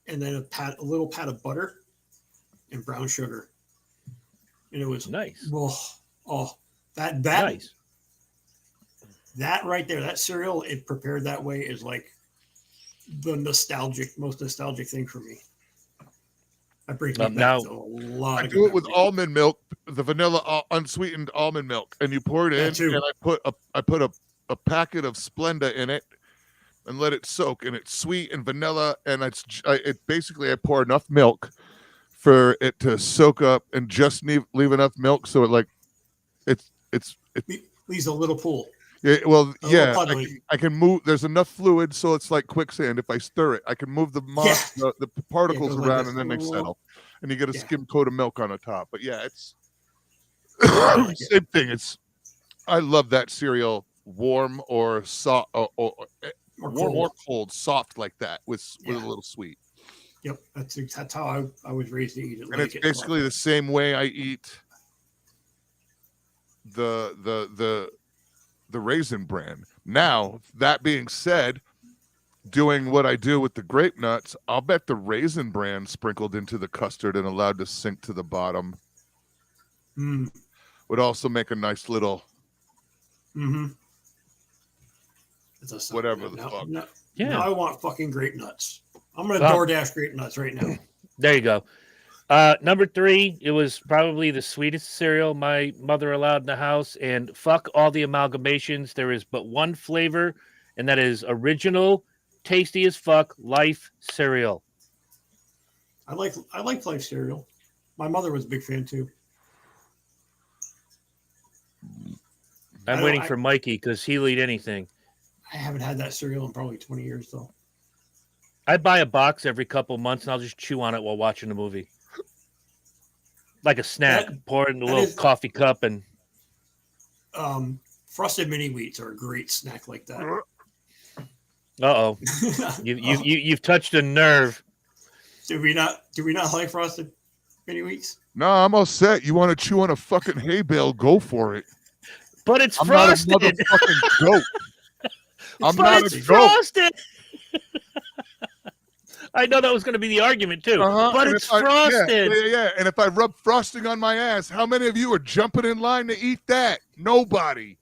and then a little pat of butter and brown sugar. And it was nice. That nice. That right there, that cereal, it prepared that way is like the most nostalgic thing for me. That brings me back to a lot. I do it with almond milk, the vanilla unsweetened almond milk, and you pour it in, and I put a packet of Splenda in it and let it soak, and it's sweet and vanilla, and I pour enough milk for it to soak up and just leave enough milk so it leaves a little pool. Yeah, well, I can move. There's enough fluid so it's like quicksand. If I stir it, I can move the particles around, and then they settle, and you get a skim coat of milk on the top. But yeah, it's same thing. I love that cereal, warm or soft, or warm or cold, soft like that with a little sweet. Yep, that's how I was raised to eat it. And it's basically the same way I eat the Raisin Bran. Now, that being said, doing what I do with the grape nuts, I'll bet the Raisin Bran sprinkled into the custard and allowed to sink to the bottom would also make a nice little whatever the fuck. Now I want fucking grape nuts. I'm going to DoorDash grape nuts right now. There you go. Number 3, it was probably the sweetest cereal my mother allowed in the house. And fuck all the amalgamations. There is but one flavor, and that is original, tasty as fuck, Life cereal. I like Life cereal. My mother was a big fan too. I'm waiting for Mikey because he'll eat anything. I haven't had that cereal in probably 20 years though. I buy a box every couple months, and I'll just chew on it while watching a movie. Like a snack. Pour it in a little coffee cup. And Frosted Mini Wheats are a great snack like that. Uh-oh. You've touched a nerve. Do we not like Frosted Mini Wheats? No, I'm all set. You want to chew on a fucking hay bale, go for it. But it's frosted. I'm not a motherfucking goat. But it's frosted. I know that was going to be the argument too, but it's frosted. Yeah. And if I rub frosting on my ass, how many of you are jumping in line to eat that? Nobody.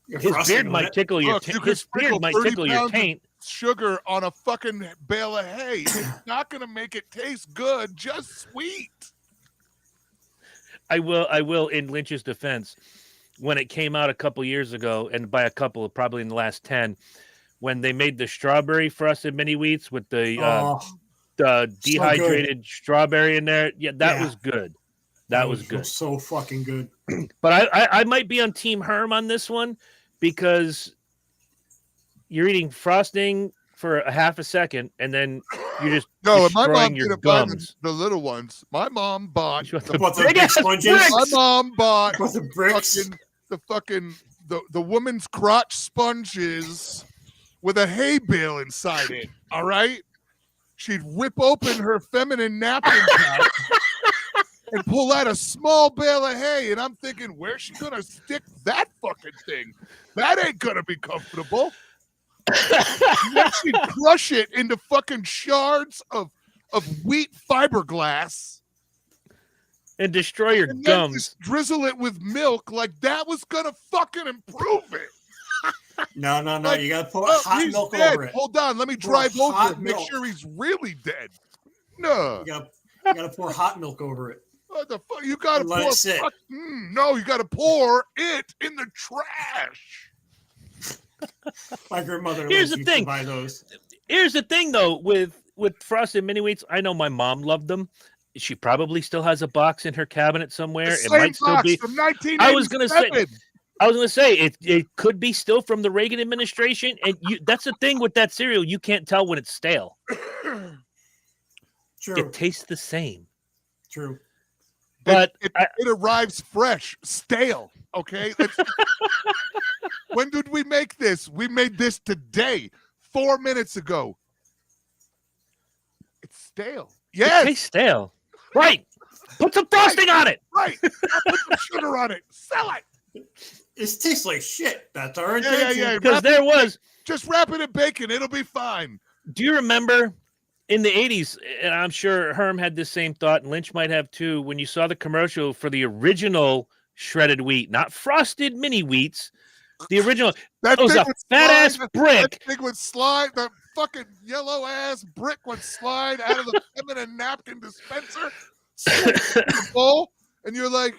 His beard might tickle your. Look, you His can beard sprinkle might 30 tickle your pounds of taint. sugar on a fucking bale of hay. It's not going to make it taste good, just sweet. I will. In Lynch's defense, when it came out a couple years ago, and by a couple, probably in the last 10, when they made the strawberry frosted mini wheats with the dehydrated strawberry in there, that was good. That was good. So fucking good. But I might be on Team Herm on this one because you're eating frosting for a half a second and then you're just destroying your gums. The little ones. My mom bought the big sponges. My mom bought the bricks. The woman's crotch sponges with a hay bale inside it. All right, she'd rip open her feminine napkin pack and pull out a small bale of hay, and I'm thinking, where's she gonna stick that fucking thing? That ain't gonna be comfortable. Then she'd crush it into fucking shards of wheat fiberglass and destroy your and gums. Then just drizzle it with milk like that was gonna fucking improve it. No. Like, you gotta pour hot milk over it. Hold on, let me drive over it. Make sure he's really dead. No. You gotta pour hot milk over it. What the fuck? You gotta let pour it sit. No, you gotta pour it in the trash. My grandmother Here's the thing. to buy those. Here's the thing, though, with frosted mini wheats. I know my mom loved them. She probably still has a box in her cabinet somewhere. It might still be from 1987. I was gonna say it could be still from the Reagan administration, and that's the thing with that cereal. You can't tell when it's stale. True. It tastes the same. True. But it arrives fresh, stale. Okay. When did we make this? We made this today, 4 minutes ago. It's stale. Yes. It tastes stale. Right. Put some frosting on it. Right. Put some sugar on it. Sell it. It tastes like shit. That's our intention. Yeah. Because there was. Just wrap it in bacon. It'll be fine. Do you remember in the 80s, and I'm sure Herm had the same thought, and Lynch might have too, when you saw the commercial for the original shredded wheat, not frosted mini wheats, the original. That was a fat-ass brick. That thing would slide. The fucking yellow-ass brick would slide out of the feminine napkin dispenser, the bowl, and you're like,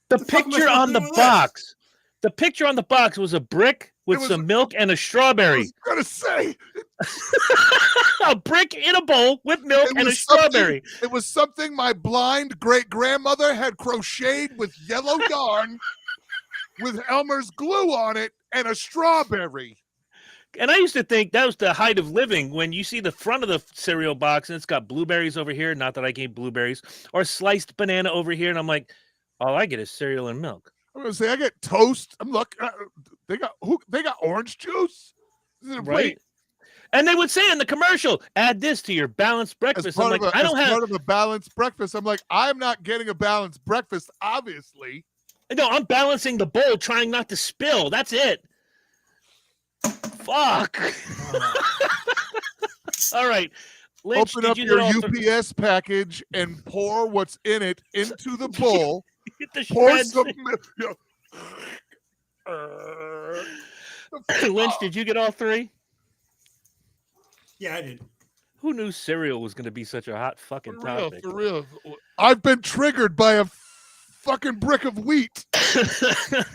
the picture on the box. The picture on the box was a brick with some milk and a strawberry. I was gonna say a brick in a bowl with milk and a strawberry. It was something my blind great-grandmother had crocheted with yellow yarn with Elmer's glue on it and a strawberry. And I used to think that was the height of living when you see the front of the cereal box and it's got blueberries over here. Not that I gave blueberries, or sliced banana over here. And I'm like, all I get is cereal and milk. I'm gonna say I get toast. I'm looking. They got orange juice, right? Wait. And they would say in the commercial, "Add this to your balanced breakfast." I'm like, I don't have part of a balanced breakfast. I'm like, I'm not getting a balanced breakfast, obviously. No, I'm balancing the bowl, trying not to spill. That's it. Fuck. All right. Lynch, open up your UPS package and pour what's in it into the bowl. Pour some milk. Lynch, did you get all three? Yeah, I did. Who knew cereal was going to be such a hot fucking topic? For real. I've been triggered by a fucking brick of wheat.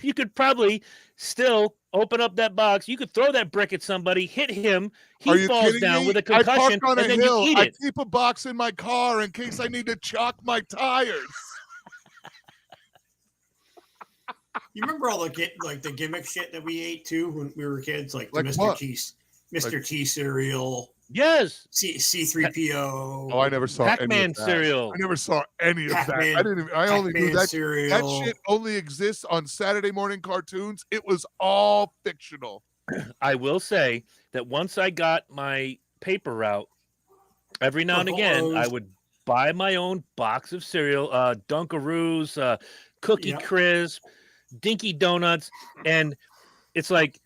You could probably still open up that box. You could throw that brick at somebody, hit him. He falls down with a concussion, on and then hill. you eat it. I keep a box in my car in case I need to chalk my tires. You remember all the gimmick shit that we ate too when we were kids, like the Mr. T cereal. Yes. C3PO. Oh, I never saw Pac-Man cereal. I never saw any of that. I only knew that cereal. That shit only exists on Saturday morning cartoons. It was all fictional. I will say that once I got my paper route, every now and again I would buy my own box of cereal, Dunkaroos, Cookie Crisp, Dinky Donuts, and it's like,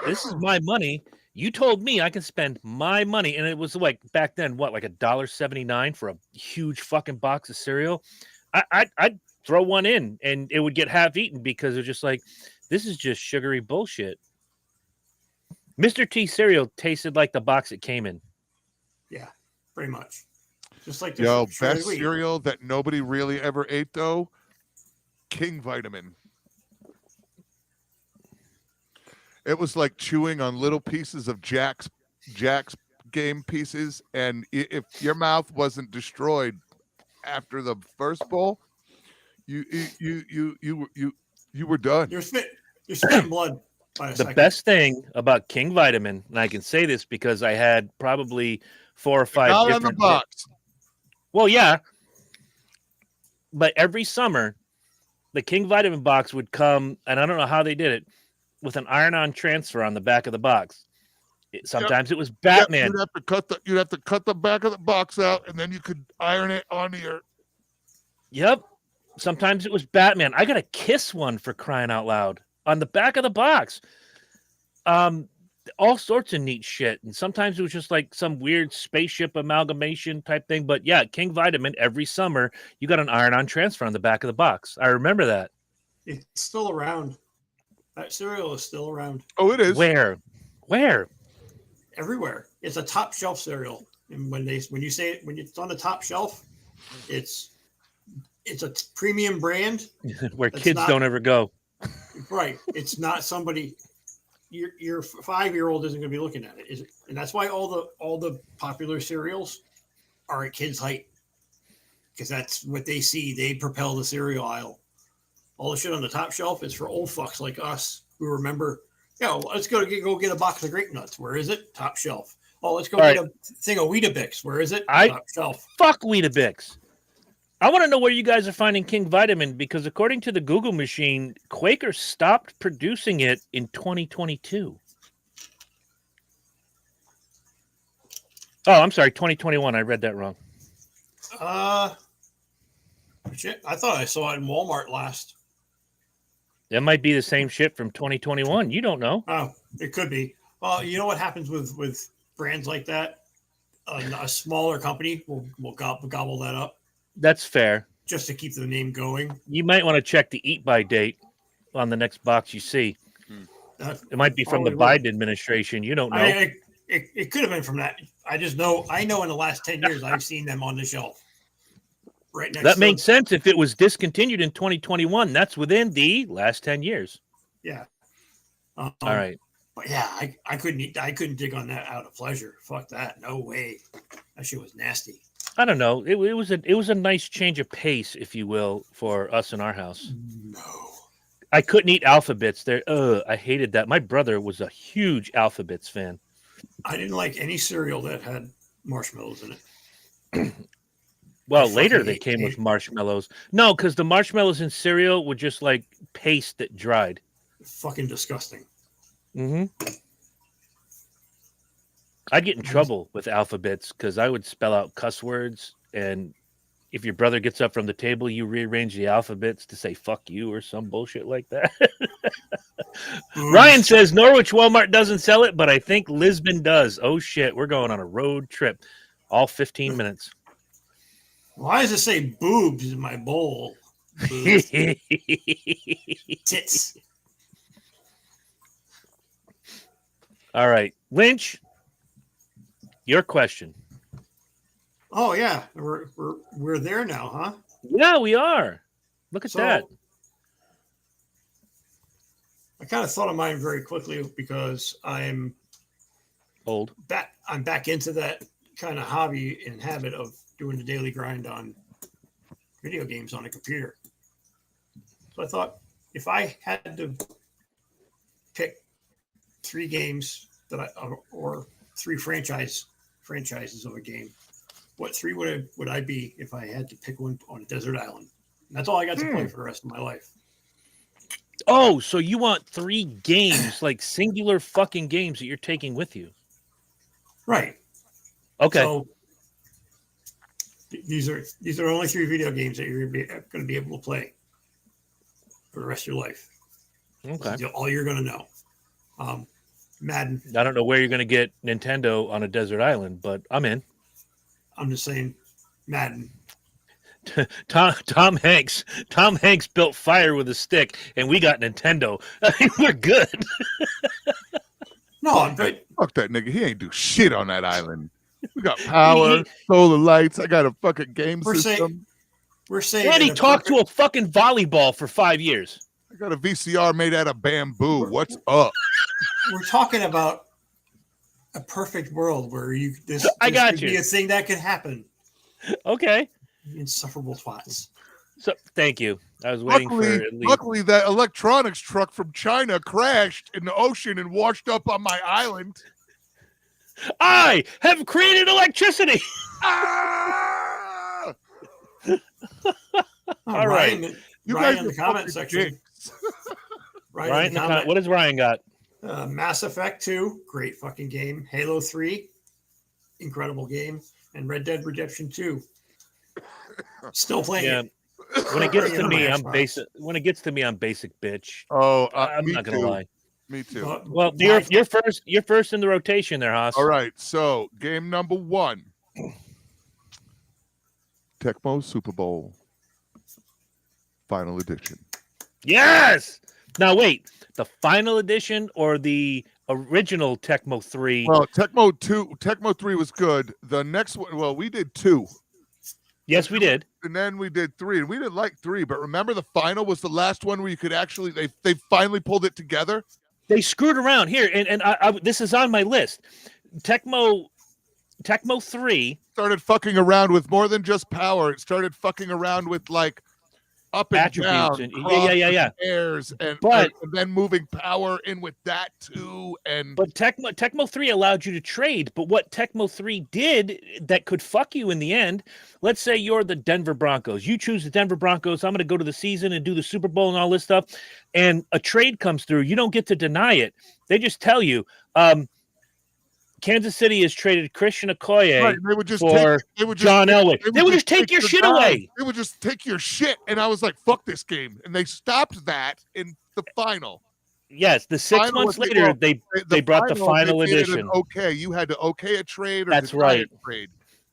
this is my money. You told me I can spend my money, and it was like back then, what, like $1.79 for a huge fucking box of cereal? I'd throw one in, and it would get half eaten because it's just like, This is just sugary bullshit. Mr. T cereal tasted like the box it came in. Yeah, pretty much. Just like Yo, this best cereal that nobody really ever ate though, King Vitamin. It was like chewing on little pieces of Jack's game pieces, and if your mouth wasn't destroyed after the first bowl, you were done. You're spitting blood. The best thing about King Vitamin, and I can say this because I had probably 4 or 5 Not different on the box. Well, yeah. But every summer, the King Vitamin box would come, and I don't know how they did it, with an iron-on transfer on the back of the box. Sometimes it was Batman. You'd have to cut the back of the box out, and then you could iron it onto your. Yep. Sometimes it was Batman. I got a Kiss one, for crying out loud, on the back of the box. All sorts of neat shit. And sometimes it was just like some weird spaceship amalgamation type thing. But yeah, King Vitamin, every summer, you got an iron-on transfer on the back of the box. I remember that. It's still around. That cereal is still around. Oh, it is. Where? Everywhere. It's a top shelf cereal. And when you say it, when it's on the top shelf, it's a premium brand Where kids don't ever go. Right. It's not somebody. Your 5-year-old isn't going to be looking at it, is it? And that's why all the popular cereals are at kids' height, because that's what they see. They propel the cereal aisle. All the shit on the top shelf is for old fucks like us who remember. Let's go get a box of grape nuts. Where is it? Top shelf. Oh, let's go get a thing of Weetabix. Where is it? Top shelf. Fuck Weetabix. I want to know where you guys are finding King Vitamin, because according to the Google machine, Quaker stopped producing it in 2022. Oh, I'm sorry, 2021. I read that wrong. Shit. I thought I saw it in Walmart last. That might be the same shit from 2021. You don't know. Oh, it could be. Well, you know what happens with brands like that? A smaller company will gobble that up. That's fair. Just to keep the name going. You might want to check the eat-by date on the next box you see. It might be from the Biden administration. You don't know. It could have been from that. I know in the last 10 years, I've seen them on the shelf. Right next that makes sense. If it was discontinued in 2021, that's within the last 10 years. Yeah. All right. But yeah, I couldn't dig on that out of pleasure. Fuck that. No way. That shit was nasty. I don't know. It was a nice change of pace, if you will, for us in our house. No. I couldn't eat Alphabets there. I hated that. My brother was a huge Alphabets fan. I didn't like any cereal that had marshmallows in it. Well, later they came with marshmallows. No, because the marshmallows in cereal were just like paste that dried. Fucking disgusting. Mm-hmm. I'd get in trouble with Alphabets because I would spell out cuss words, and if your brother gets up from the table, you rearrange the alphabets to say "fuck you" or some bullshit like that. Ryan says Norwich Walmart doesn't sell it, but I think Lisbon does. Oh shit, we're going on a road trip, all 15 minutes. Why does it say boobs in my bowl? Boobs. Tits. All right, Lynch. Your question. Oh yeah, we're there now, huh? Yeah, we are. Look at that. I kind of thought of mine very quickly because I'm old. I'm back into that kind of hobby and habit of doing the daily grind on video games on a computer. So I thought if I had to pick 3 games or 3 franchises of a game, what 3 would I be if I had to pick one on a desert island? And that's all I got to play for the rest of my life. Oh, so you want 3 games, like singular fucking games that you're taking with you? Right. Okay. So these are only 3 video games that you're going to be able to play for the rest of your life. Okay. All you're going to know. Madden. I don't know where you're going to get Nintendo on a desert island, but I'm in. I'm just saying Madden. Tom Hanks built fire with a stick, and we got Nintendo. I mean, we're good. No, but Fuck that nigga. He ain't do shit on that island. We got power, solar lights. I got a fucking game system. we're saying And he that talked to a fucking volleyball for 5 years. I got a VCR made out of bamboo. What's up? we're talking about a perfect world where this got could you. be a thing that could happen. Okay. Insufferable twats. So thank you. I was waiting for at least. Luckily, that electronics truck from China crashed in the ocean and washed up on my island. I have created electricity. Ah! All right. You Ryan guys in the are comment fucking section. dicks. Ryan in the comment. What has Ryan got? Mass Effect 2, great fucking game. Halo 3, incredible game. And Red Dead Redemption 2. Still playing Yeah. it. When it gets to On me, my I'm Xbox. basic. When it gets to me, I'm basic bitch. Oh, I'm me not gonna too. lie. Me too. But Well, my- you're first. You're first in the rotation there, Haas. All right, so game number 1. Tecmo Super Bowl Final Edition. Yes. Now wait, the final edition or the original Tecmo 3? Well, Tecmo 3 was good. The next one, well, we did 2. Yes, we did. And then we did 3, and we didn't like 3, but remember the final was the last one where you could actually they finally pulled it together. They screwed around here, and I this is on my list. Tecmo 3 Started fucking around with more than just power. It started fucking around with like up and attributes down, and crosses yeah. and airs, and then moving power in with that too. And But Tecmo 3 allowed you to trade. But what Tecmo 3 did that could fuck you in the end, let's say you're the Denver Broncos. You choose the Denver Broncos. I'm going to go to the season and do the Super Bowl and all this stuff. And a trade comes through. You don't get to deny it. They just tell you, Kansas City has traded Christian Okoye right, they would just for John Elway. They would just take your shit away. They would just take your shit. And I was like, fuck this game. And they stopped that in the final. Yes, the 6 Final months was- later, well, they brought the final they did it edition. an okay, you had to okay a trade or That's deny right. a trade.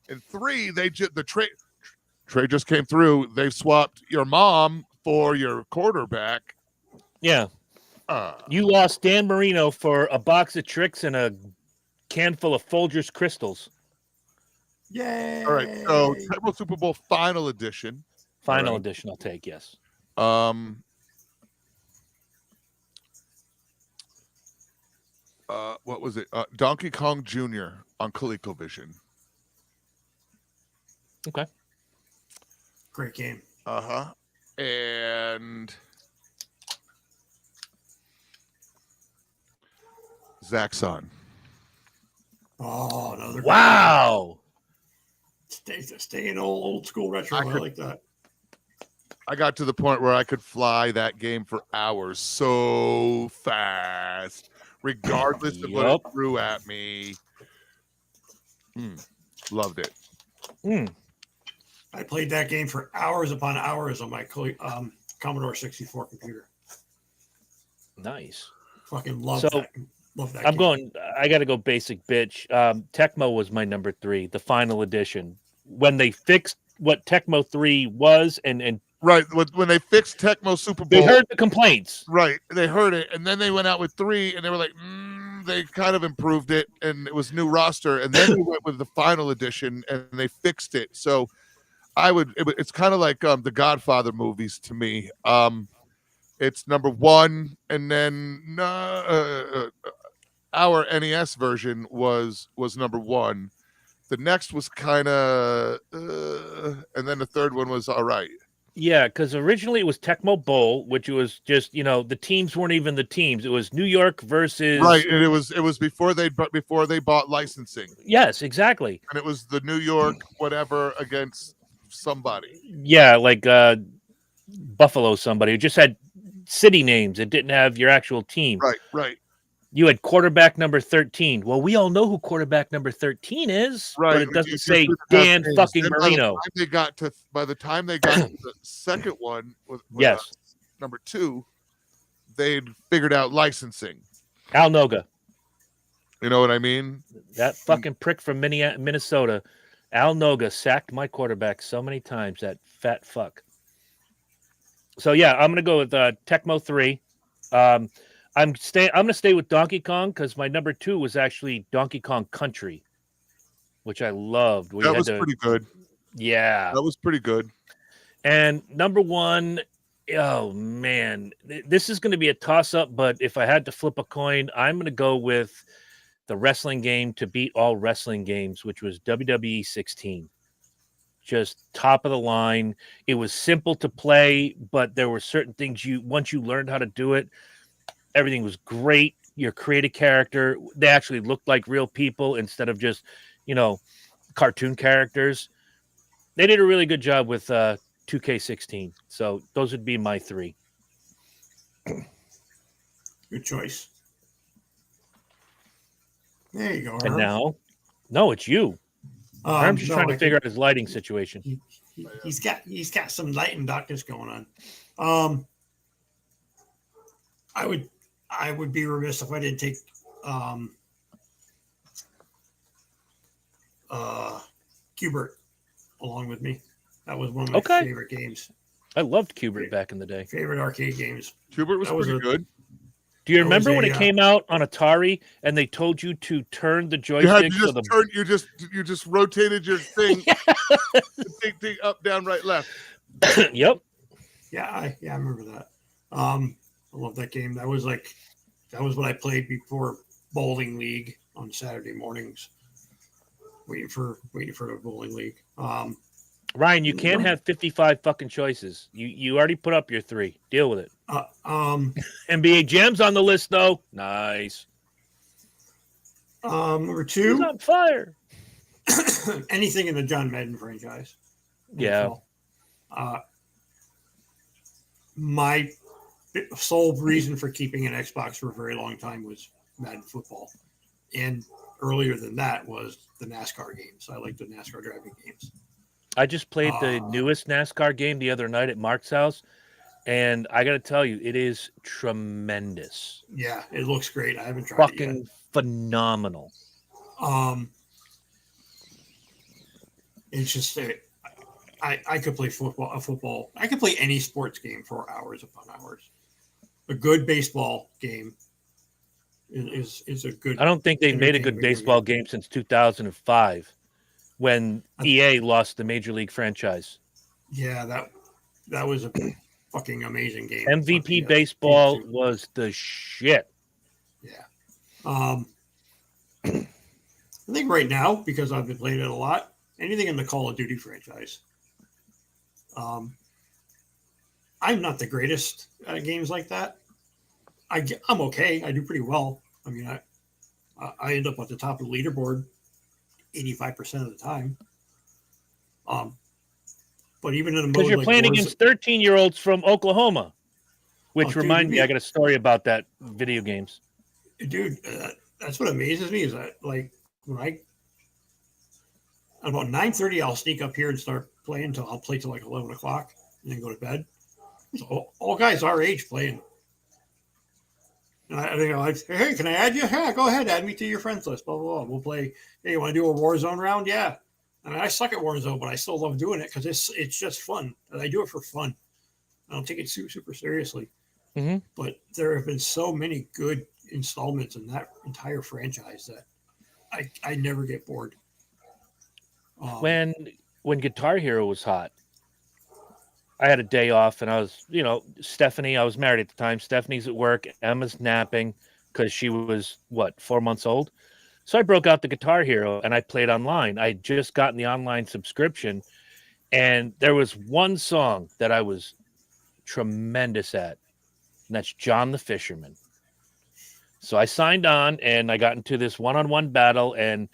And 3, the trade just came through. They swapped your mom for your quarterback. Yeah. You lost Dan Marino for a box of tricks and a can full of Folgers crystals. Yay! All right, so Tecmo Super Bowl Final Edition. Final right. edition, I'll take, yes. What was it? Donkey Kong Jr. on ColecoVision. Okay. Great game. And Zaxxon. Oh, another Wow. staying old school retro. I like that. I got to the point where I could fly that game for hours so fast, regardless of what it threw at me. Loved it. I played that game for hours upon hours on my Commodore 64 computer. Nice. Fucking love So, that. Love that. I'm going. I got to go basic bitch. Tecmo was my number 3, the final edition. When they fixed what Tecmo 3 was, and right when they fixed Tecmo Super Bowl, they heard the complaints. Right, they heard it, and then they went out with 3, and they were like, they kind of improved it, and it was new roster, and then they went with the final edition, and they fixed it. So, it's kind of like the Godfather movies to me. It's number 1, and then our NES version was number 1. The next was kind of, and then the third one was all right. Yeah, because originally it was Tecmo Bowl, which was just the teams weren't even the teams. It was New York versus right, and it was before they bought licensing. Yes, exactly. And it was the New York whatever against somebody. Yeah, like Buffalo somebody who just had city names. It didn't have your actual team. Right. You had quarterback number 13. Well, we all know who quarterback number 13 is, right? But it doesn't say Dan fucking Marino. By the time they got to the second one, yes, number 2, they'd figured out licensing. Al Noga. You know what I mean? That fucking prick from Minnesota. Al Noga sacked my quarterback so many times, that fat fuck. So yeah, I'm gonna go with Tecmo 3. I'm gonna stay with Donkey Kong because my number 2 was actually Donkey Kong Country, which I loved. That was pretty good. Yeah. That was pretty good. And number 1, oh man, this is going to be a toss-up, but if I had to flip a coin, I'm going to go with the wrestling game to beat all wrestling games, which was WWE 16. Just top of the line. It was simple to play, but there were certain things once you learned how to do it, everything was great. Your creative character, they actually looked like real people instead of just, cartoon characters. They did a really good job with 2K16. So those would be my 3. Good choice. There you go. And now, no, it's you. I'm just trying to figure out his lighting situation. He's got some light and darkness going on. I would be remiss if I didn't take Qbert along with me. That was one of my favorite games. I loved Qbert back in the day. Favorite arcade games. Qbert was pretty good. Do you remember when it came out on Atari and they told you to turn the joystick? You just rotated your thing, thing up, down, right, left. Yep. Yeah, I remember that. I love that game. That was what I played before bowling league on Saturday mornings. Waiting for the bowling league. Ryan, you can't have 55 fucking choices. You already put up your 3. Deal with it. NBA Jam's on the list though. Nice. Number 2. He's on fire. Anything in the John Madden franchise. Yeah. My sole reason for keeping an Xbox for a very long time was Madden football, and earlier than that was the NASCAR games. I like the NASCAR driving games. I just played the newest NASCAR game the other night at Mark's house, and I got to tell you, it is tremendous. Yeah, it looks great. I haven't tried it yet. Fucking phenomenal. It's just I could play football. I could play any sports game for hours upon hours. A good baseball game is a good. I don't think they made a good baseball game since 2005. When EA lost the Major League franchise. Yeah, that was a fucking amazing game. MVP baseball was the shit. Yeah. I think right now, because I've been playing it a lot, anything in the Call of Duty franchise. I'm not the greatest at games like that. I'm okay. I do pretty well. I mean, I end up at the top of the leaderboard 85% of the time. But even in a mode because you're playing against 13-year-olds from Oklahoma, which reminds me, I got a story about that video games. Dude, that's what amazes me is that when about 9:30, I'll sneak up here and start playing I'll play till like 11 o'clock and then go to bed. So all guys our age playing. And I think hey, can I add you? Yeah, go ahead, add me to your friends list. Blah blah blah. We'll play. Hey, you want to do a Warzone round? Yeah. I mean, I suck at Warzone, but I still love doing it because it's just fun. And I do it for fun. I don't take it super seriously. Mm-hmm. But there have been so many good installments in that entire franchise that I never get bored. When Guitar Hero was hot, I had a day off and I was, Stephanie, I was married at the time. Stephanie's at work. Emma's napping because she was, 4 months old? So I broke out the Guitar Hero and I played online. I had just gotten the online subscription and there was one song that I was tremendous at, and that's John the Fisherman. So I signed on and I got into this one-on-one battle and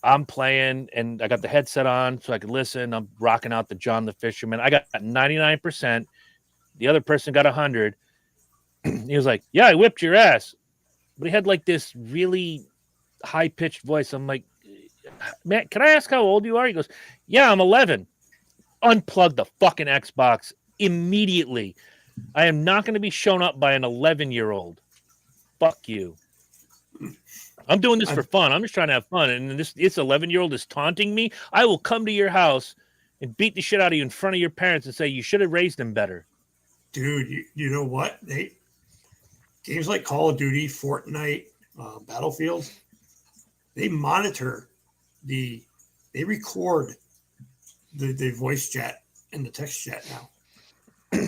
I'm playing and I got the headset on so I could listen. I'm rocking out the John the Fisherman. I got 99%. The other person got 100. He was like, yeah, I whipped your ass. But he had like this really high-pitched voice. I'm like, man, can I ask how old you are? He goes, yeah, I'm 11. Unplug the fucking Xbox immediately. I am not going to be shown up by an 11-year-old. Fuck you. I'm doing this for fun. I'm just trying to have fun. And this 11-year-old is taunting me. I will come to your house and beat the shit out of you in front of your parents and say you should have raised him better. Dude, you know what? Games like Call of Duty, Fortnite, Battlefield, they monitor they record the voice chat and the text chat now.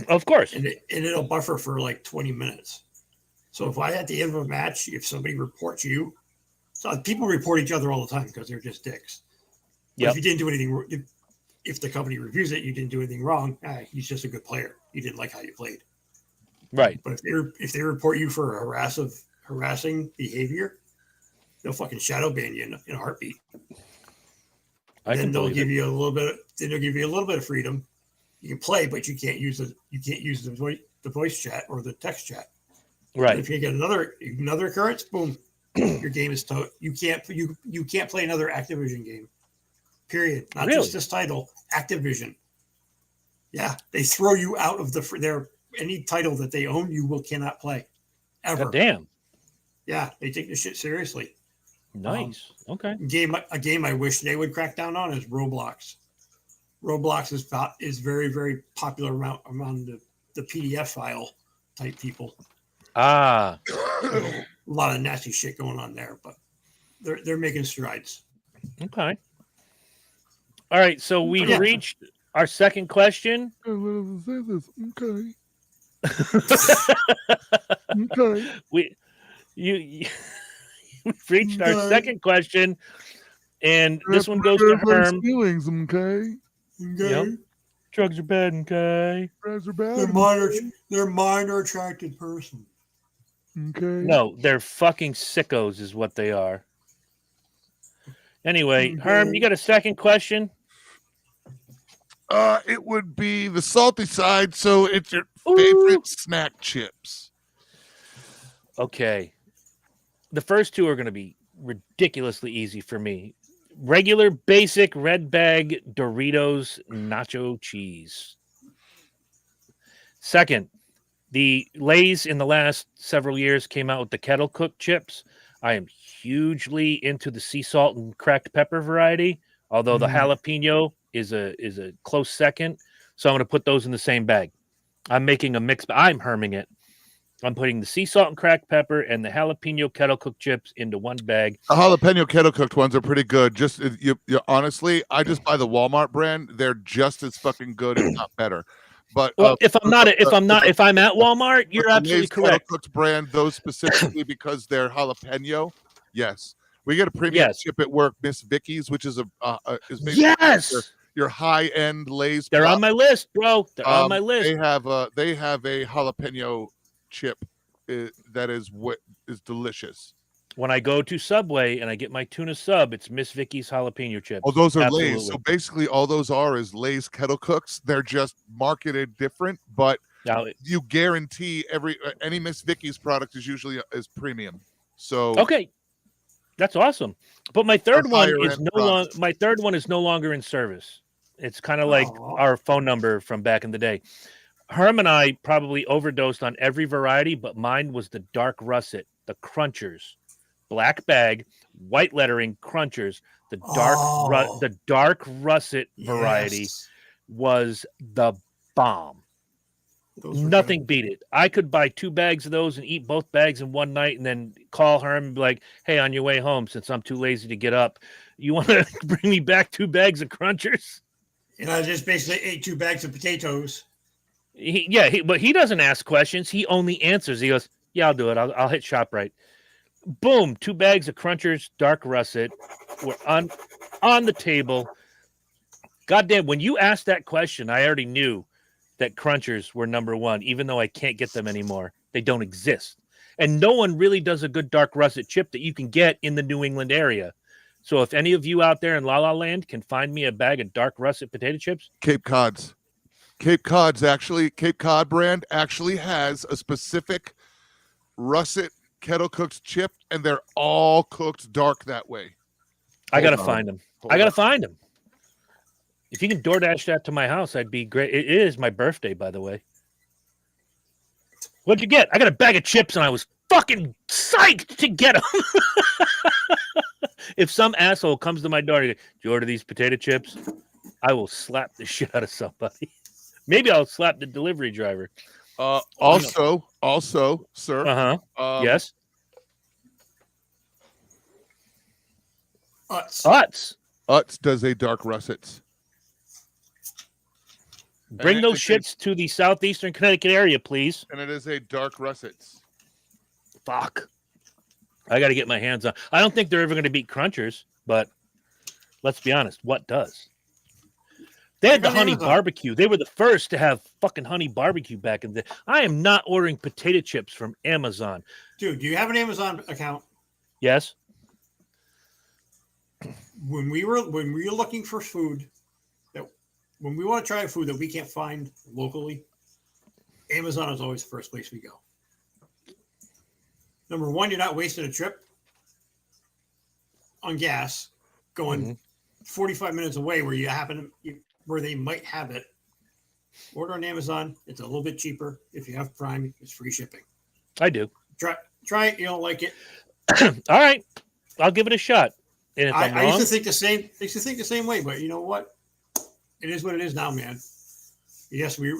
Of course. And it'll buffer for like 20 minutes. So if at the end of a match, if somebody reports you, so people report each other all the time because they're just dicks. Yeah. If you didn't do anything, if the company reviews it, you didn't do anything wrong. He's just a good player. You didn't like how you played. Right. But if they report you for harassing behavior, they'll fucking shadow ban you in a heartbeat. Then they'll give you a little bit. Then they'll give you a little bit of freedom. You can play, but you can't use the voice chat or the text chat. Right. And if you get another occurrence, boom, your game is toast. You can't play another Activision game. Period. Not just this title, Activision. Yeah, they throw you out of their any title that they own. You cannot play ever. God damn. Yeah, they take this shit seriously. Nice. Okay. A game I wish they would crack down on is Roblox. Roblox is very, very popular around the PDF file type people. A lot of nasty shit going on there, but they're making strides. Okay. All right, so we've reached our second question. Okay. Okay. We've reached our second question, and this one goes to Herm. Feelings, okay. Yep. Drugs are bad, okay. Drugs are bad. They're minor attracted person. Okay. No, they're fucking sickos, is what they are. Anyway, Herm, you got a second question? It would be the salty side, so it's your favorite snack chips. Okay. The first two are going to be ridiculously easy for me. Regular, basic, red bag Doritos nacho cheese. Second, the Lay's in the last several years came out with the kettle cooked chips. I am hugely into the sea salt and cracked pepper variety, although the jalapeno is a close second. So I'm going to put those in the same bag. I'm making a mix. I'm herming it. I'm putting the sea salt and cracked pepper and the jalapeno kettle cooked chips into one bag. The jalapeno kettle cooked ones are pretty good. Just you honestly, I just buy the Walmart brand. They're just as fucking good, if not better. But if I'm at Walmart, you're absolutely correct. Kettle cooked brand, those specifically because they're jalapeno. Yes, we get a premium chip at work, Miss Vicky's, which is your high end Lay's. They're on my list, bro. They're on my list. They have a jalapeno chip that is delicious. When I go to Subway and I get my tuna sub, it's Miss Vicky's jalapeno chips. Oh, those are Lay's. So basically, all those is Lay's kettle cooks. They're just marketed different, but now, you guarantee any Miss Vicky's product is usually is premium. So okay, that's awesome. But my third one is no longer in service. It's kind of like our phone number from back in the day. Herm and I probably overdosed on every variety, but mine was the dark russet, the crunchers, black bag, white lettering crunchers. The dark russet variety was the bomb. Nothing beat it. I could buy 2 bags of those and eat both bags in one night, and then call Herm and be like, "Hey, on your way home, since I'm too lazy to get up, you want to bring me back 2 bags of crunchers?" And I just basically ate 2 bags of potatoes. But he doesn't ask questions. He only answers. He goes, "Yeah, I'll do it. I'll hit ShopRite." Boom, 2 bags of crunchers, dark russet, were on the table. Goddamn, when you asked that question, I already knew that crunchers were number one, even though I can't get them anymore. They don't exist. And no one really does a good dark russet chip that you can get in the New England area. So if any of you out there in La La Land can find me a bag of dark russet potato chips. Cape Cod brand actually has a specific russet kettle cooked chip, and they're all cooked dark that way. I got to find them. Find them. If you can DoorDash that to my house, I'd be great. It is my birthday, by the way. What'd you get? I got a bag of chips, and I was fucking psyched to get them. If some asshole comes to my door, do you order these potato chips? I will slap the shit out of somebody. Maybe I'll slap the delivery driver. Also, sir. Yes. Utz. Utz does a dark russets. Bring those shits to the southeastern Connecticut area, please. And it is a dark russets. Fuck. I got to get my hands on. I don't think they're ever going to beat Crunchers, but let's be honest. What does? They had the honey barbecue. They were the first to have fucking honey barbecue back in the day. I am not ordering potato chips from Amazon. Dude, do you have an Amazon account? Yes. When we were looking for food, when we want to try food that we can't find locally, Amazon is always the first place we go. Number one, you're not wasting a trip on gas going 45 minutes away where they might have it. Order on Amazon. It's a little bit cheaper. If you have Prime, it's free shipping. I do. Try it. You don't like it. All right. I'll give it a shot. And if I'm wrong, I used to think the same. I used to think the same way, but you know what? It is what it is now, man. Yes, we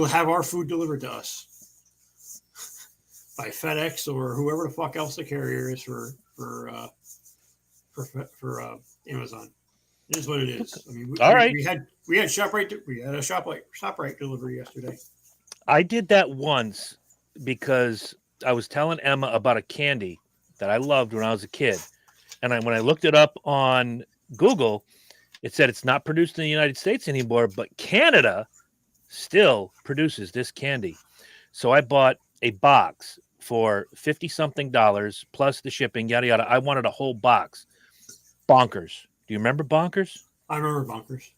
have our food delivered to us by FedEx or whoever the fuck else the carrier is for Amazon. It is what it is. I mean, we had ShopRite. We had a ShopRite delivery yesterday. I did that once because I was telling Emma about a candy that I loved when I was a kid, and when I looked it up on Google, it said it's not produced in the United States anymore, but Canada still produces this candy. So I bought a box for $50-something plus the shipping, yada yada. I wanted a whole box. Bonkers. Do you remember Bonkers? I remember Bonkers.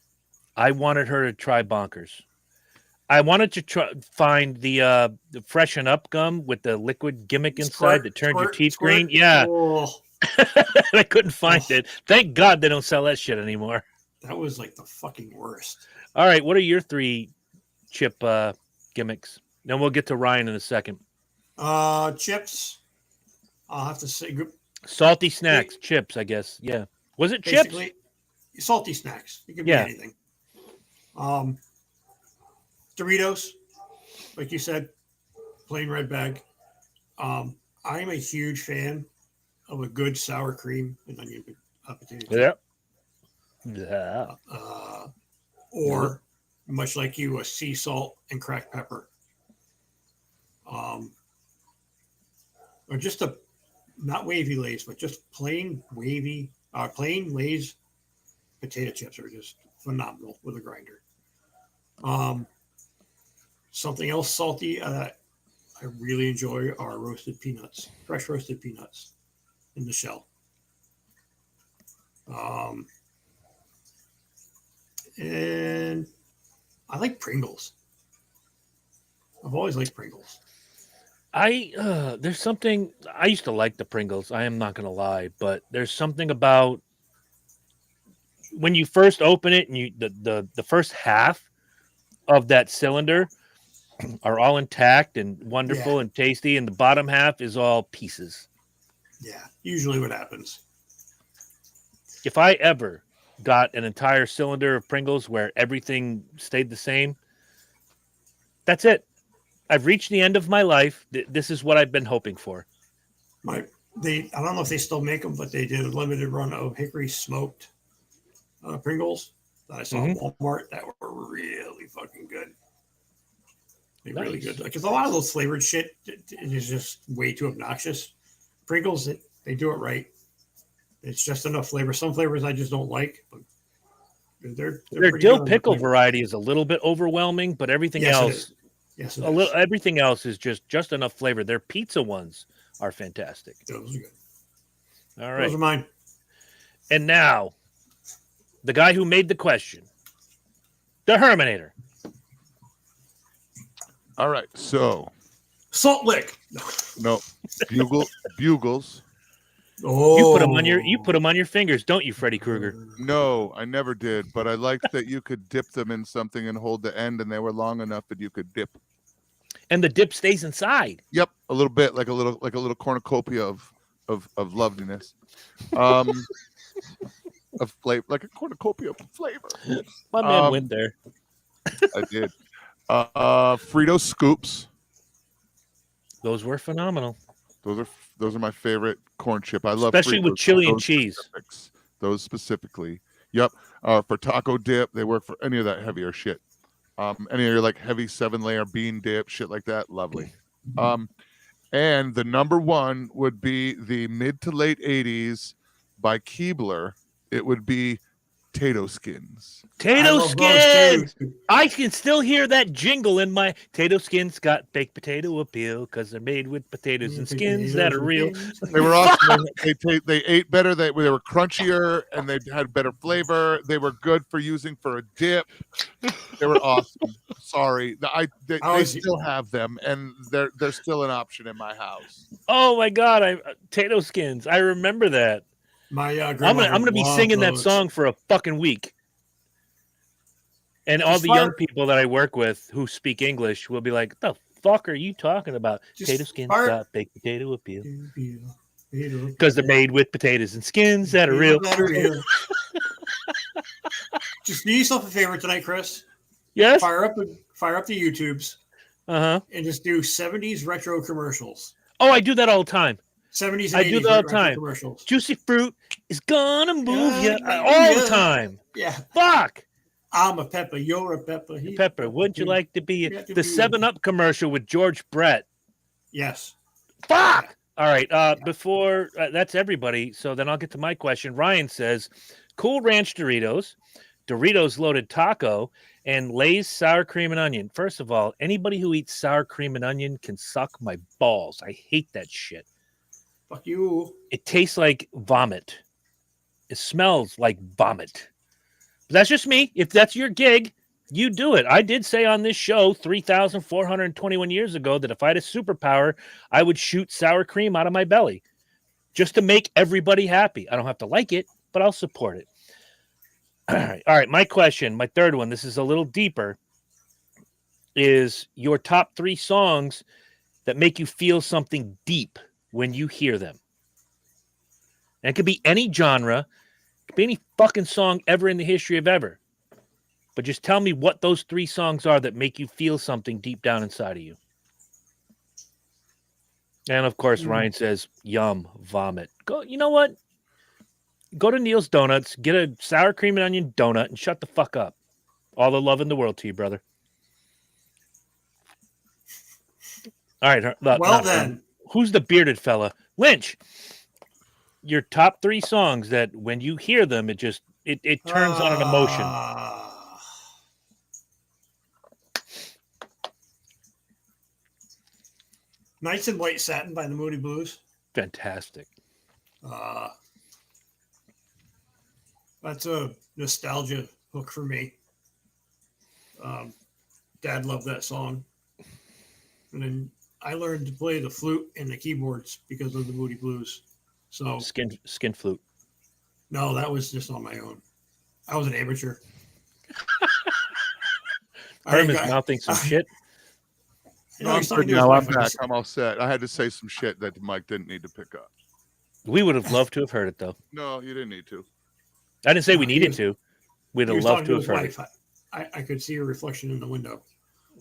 I wanted her to try Bonkers. I wanted to find the Freshen Up gum with the liquid gimmick inside that turned your teeth green. Yeah. Oh. I couldn't find it. Thank God they don't sell that shit anymore. That was like the fucking worst. All right. What are your 3 chip gimmicks? Then we'll get to Ryan in a second. Chips. I'll have to say. Salty snacks. Chips, I guess. Yeah. Was it chips? Salty snacks. It could be anything. Doritos, like you said, plain red bag. I'm a huge fan of a good sour cream and onion potato chip. Yeah. Or much like you, a sea salt and cracked pepper. Or just not wavy Lay's, but just plain Lay's potato chips are just phenomenal with a grinder. Something else salty that I really enjoy are roasted peanuts, fresh roasted peanuts in the shell. And I like Pringles. I've always liked Pringles. There's something I used to like the Pringles. I am not going to lie, but there's something about when you first open it and the first half of that cylinder are all intact and wonderful and tasty, and the bottom half is all pieces. Yeah, usually what happens. If I ever got an entire cylinder of Pringles where everything stayed the same, that's it. I've reached the end of my life. This is what I've been hoping for. I don't know if they still make them, but they did a limited run of hickory smoked Pringles that I saw at Walmart that were really fucking good. They're really good. Because a lot of those flavored shit is just way too obnoxious. Pringles, they do it right. It's just enough flavor. Some flavors I just don't like, but they're their dill pickle variety is a little bit overwhelming, but everything else. Yes, everything else is just enough flavor. Their pizza ones are fantastic. Those are good. All right. Those are mine. And now, the guy who made the question, the Herminator. All right, so Salt Lick. No, bugles. Oh, you put them on your fingers, don't you, Freddy Krueger? No, I never did, but I liked that you could dip them in something and hold the end, and they were long enough that you could dip. And the dip stays inside. Yep, a little bit, like a little cornucopia of loveliness. Of flavor, like a cornucopia of flavor. My man went there. I did. Frito Scoops. Those were phenomenal. Those are my favorite corn chip. I love especially Fritos, with chili and those cheese. specifics. Those specifically. Yep. For taco dip, they work for any of that heavier shit. Any of your like heavy 7-layer bean dip, shit like that. Lovely. And the number one would be the mid to late 80s by Keebler. It would be Tato Skins. Tato Skins! I can still hear that jingle in my Tato Skins got baked potato appeal because they're made with potatoes and skins that are real. They were awesome. They ate better. They were crunchier and they had better flavor. They were good for using for a dip. They were awesome. Sorry. They still have them and they're still an option in my house. Oh my God. Tato Skins. I remember that. I'm gonna be singing that song for a fucking week, and all the young people that I work with who speak English will be like, "The fuck are you talking about?" Tato skins got baked potato appeal because they're made with potatoes and skins that are real. Just do yourself a favor tonight, Chris. Yes. Fire up the YouTubes. And just do 70s retro commercials. Oh, I do that all the time. 70s and I do that all the time. Commercials. Juicy fruit is gonna move you all the time. Yeah. Fuck. I'm a pepper. You're a pepper. Pepper. Wouldn't you like to be the 7-Up commercial with George Brett? Yes. Fuck. All right. Before that's everybody. So then I'll get to my question. Ryan says, Cool Ranch Doritos, Doritos loaded taco, and Lay's sour cream and onion. First of all, anybody who eats sour cream and onion can suck my balls. I hate that shit. Fuck you. It tastes like vomit. It smells like vomit. But that's just me. If that's your gig, you do it. I did say on this show 3,421 years ago that if I had a superpower, I would shoot sour cream out of my belly just to make everybody happy. I don't have to like it, but I'll support it. All right. My question, my third one, this is a little deeper, is your top 3 songs that make you feel something deep when you hear them. And it could be any genre, it could be any fucking song ever in the history of ever. But just tell me what those 3 songs are that make you feel something deep down inside of you. And of course, Ryan says, yum, vomit. Go. You know what? Go to Neil's Donuts, get a sour cream and onion donut, and shut the fuck up. All the love in the world to you, brother. All right. Well then. Who's the bearded fella? Lynch. Your top 3 songs that when you hear them, it turns on an emotion. Nights in White Satin by the Moody Blues. Fantastic. That's a nostalgia hook for me. Dad loved that song. And then I learned to play the flute and the keyboards because of the Moody Blues. So skin flute. No, that was just on my own. I was an amateur. Herm is mouthing some shit. No, I'm back. I'm all set. I had to say some shit that Mike didn't need to pick up. We would have loved to have heard it, though. No, you didn't need to. I didn't say we needed to. We'd have loved to have heard it. I could see her reflection in the window.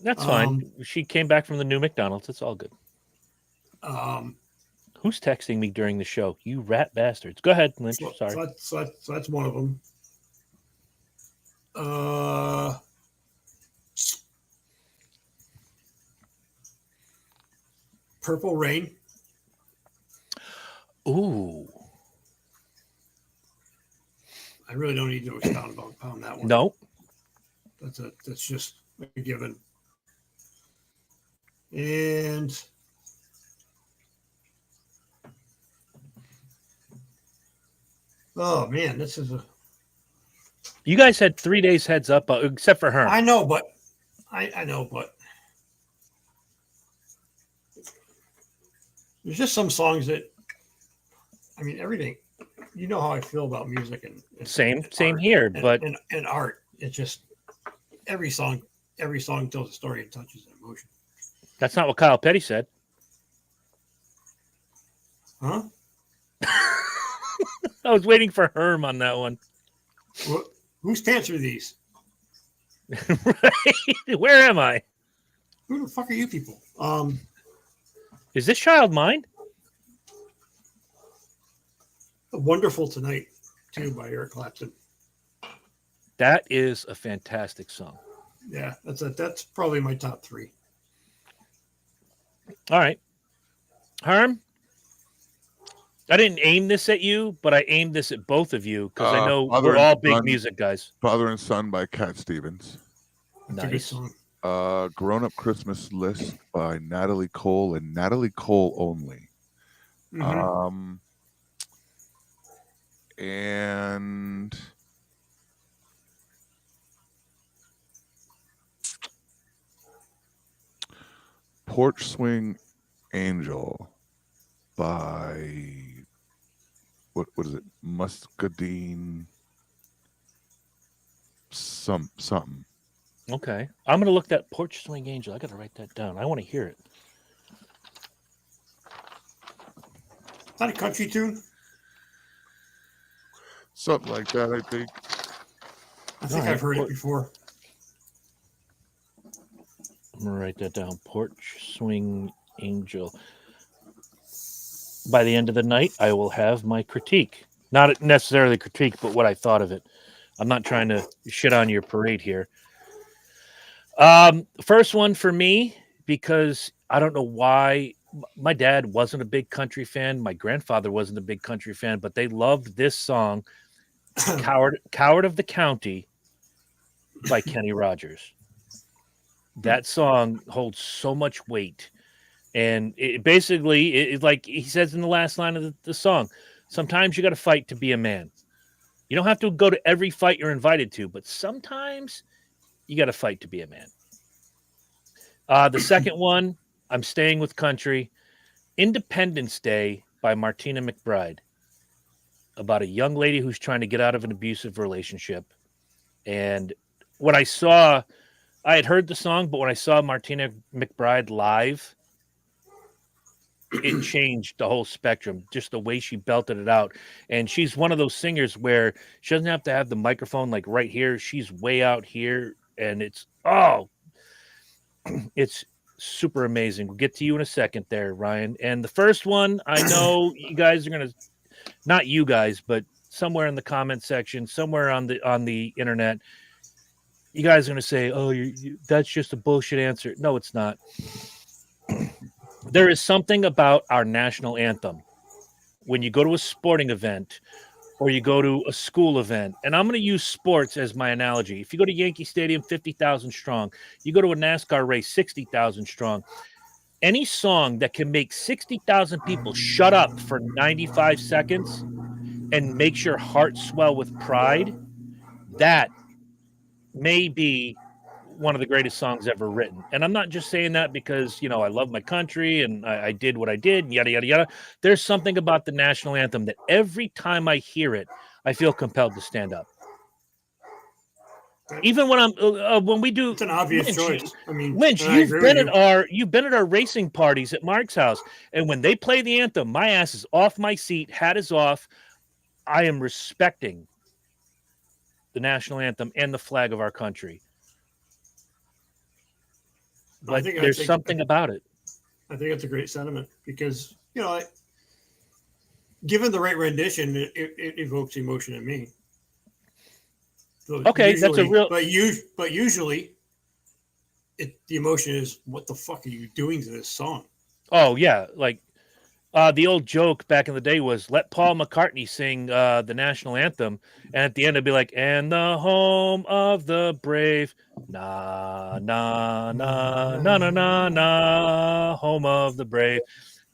That's fine. She came back from the new McDonald's. It's all good. Who's texting me during the show? You rat bastards. Go ahead, Lynch. Sorry. So that's one of them. Purple Rain. Ooh. I really don't need to expound on that one. No. That's just a given. And oh man, this is a. You guys had 3 days heads up, except for her. I know, but I know, but there's just some songs that. I mean, everything. You know how I feel about music and same art, here, and, but and art. It's just every song tells a story and touches an emotion. That's not what Kyle Petty said. Huh? I was waiting for Herm on that one. What? Whose pants are these? Right? Where am I? Who the fuck are you people? Is this child mine? Wonderful Tonight, too, by Eric Clapton. That is a fantastic song. Yeah, that's probably my top 3. All right. Herm, I didn't aim this at you, but I aimed this at both of you because I know Father we're and all big Son. music guys. Father and Son by Cat Stevens. That's a good song. Grown Up Christmas List by Natalie Cole and Natalie Cole only. Mhm. And Porch Swing Angel by what is it? Muscadine something. Okay. I'm going to look that Porch Swing Angel. I got to write that down. I want to hear it. Is that a country tune? Something like that, I think. I think I've heard it before. I'm going to write that down. Porch Swing Angel. By the end of the night, I will have my critique. Not necessarily critique, but what I thought of it. I'm not trying to shit on your parade here. First one for me, because I don't know why. My dad wasn't a big country fan. My grandfather wasn't a big country fan, but they loved this song, Coward of the County by Kenny Rogers. That song holds so much weight. And it basically, like he says in the last line of the song, sometimes you got to fight to be a man. You don't have to go to every fight you're invited to, but sometimes you got to fight to be a man. The second one, I'm staying with country. Independence Day by Martina McBride, about a young lady who's trying to get out of an abusive relationship. And when I saw, I had heard the song, but when I saw Martina McBride live, it changed the whole spectrum, just the way she belted it out. And she's one of those singers where she doesn't have to have the microphone like right here. She's way out here, and it's super amazing. We'll get to you in a second there, Ryan. And the first one, I know you guys are going to, not you guys, but somewhere in the comment section, somewhere on the internet, you guys are going to say, oh, that's just a bullshit answer. No, it's not. There is something about our national anthem when you go to a sporting event or you go to a school event, and I'm going to use sports as my analogy. If you go to Yankee Stadium, 50,000 strong, you go to a NASCAR race, 60,000 strong, any song that can make 60,000 people shut up for 95 seconds and makes your heart swell with pride, that may be one of the greatest songs ever written. And I'm not just saying that because, I love my country and I did what I did, and yada, yada, yada. There's something about the national anthem that every time I hear it, I feel compelled to stand up. Even when when we do, it's an obvious choice. I mean, Lynch, you've been at our racing parties at Mark's house, and when they play the anthem, my ass is off my seat, hat is off. I am respecting the national anthem and the flag of our country. But there's something about it. I think it's a great sentiment because, given the right rendition, it evokes emotion in me. So okay, usually, that's a real. But usually, the emotion is, what the fuck are you doing to this song? Oh yeah, like the old joke back in the day was let Paul McCartney sing the national anthem, and at the end it'd be like, "And the home of the brave, na na na na na na na, home of the brave."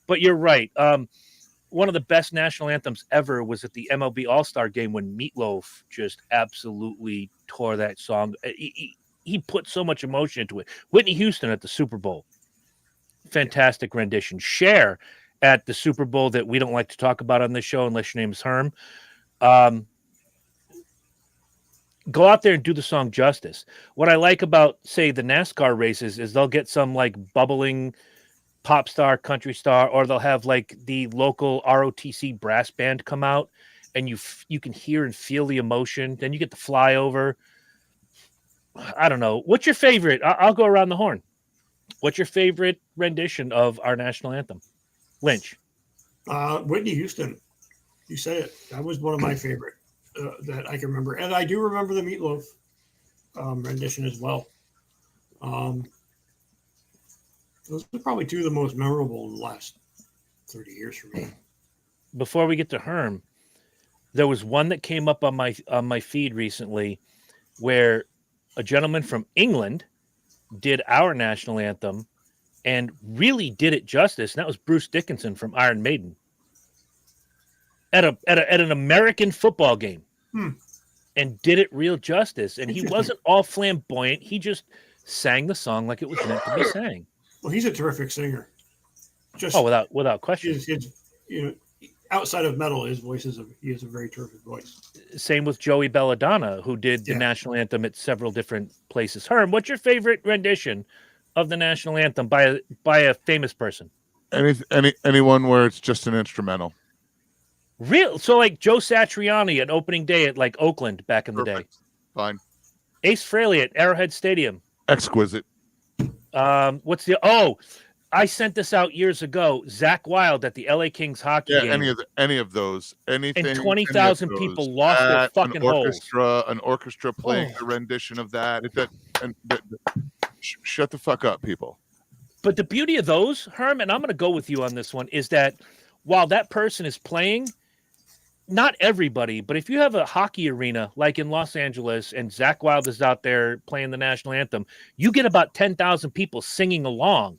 But you're right. One of the best national anthems ever was at the MLB All-Star game when Meatloaf just absolutely tore that song. He put so much emotion into it. Whitney Houston at the Super Bowl, fantastic rendition. Cher at the Super Bowl that we don't like to talk about on this show unless your name is Herm. go out there and do the song justice. What I like about, say, the NASCAR races is they'll get some like bubbling pop star, country star, or they'll have like the local ROTC brass band come out, and you can hear and feel the emotion. Then you get the flyover. I don't know. What's your favorite? I'll go around the horn. What's your favorite rendition of our national anthem? Lynch. Whitney Houston. You said it. That was one of my favorite that I can remember. And I do remember the Meatloaf rendition as well. Those are probably two of the most memorable in the last 30 years for me. Before we get to Herm, there was one that came up on my feed recently where a gentleman from England did our national anthem and really did it justice. And that was Bruce Dickinson from Iron Maiden at an American football game and did it real justice. And he wasn't all flamboyant. He just sang the song like it was meant to be sang. Well, he's a terrific singer. Without question. Outside of metal, his voice he has a very terrific voice. Same with Joey Belladonna, who did the national anthem at several different places. Herm, what's your favorite rendition of the national anthem by a famous person? Anyone where it's just an instrumental. Real? So like Joe Satriani at opening day at like Oakland back in the day. Fine. Ace Frehley at Arrowhead Stadium. Exquisite. I sent this out years ago. Zach Wilde at the LA Kings hockey game. Any of those. Anything. And 20,000 people lost their fucking holes. An orchestra playing a rendition of that. Shut the fuck up, people. But the beauty of those, Herm, and I'm going to go with you on this one, is that while that person is playing, not everybody, but if you have a hockey arena like in Los Angeles and Zach Wilde is out there playing the national anthem, you get about 10,000 people singing along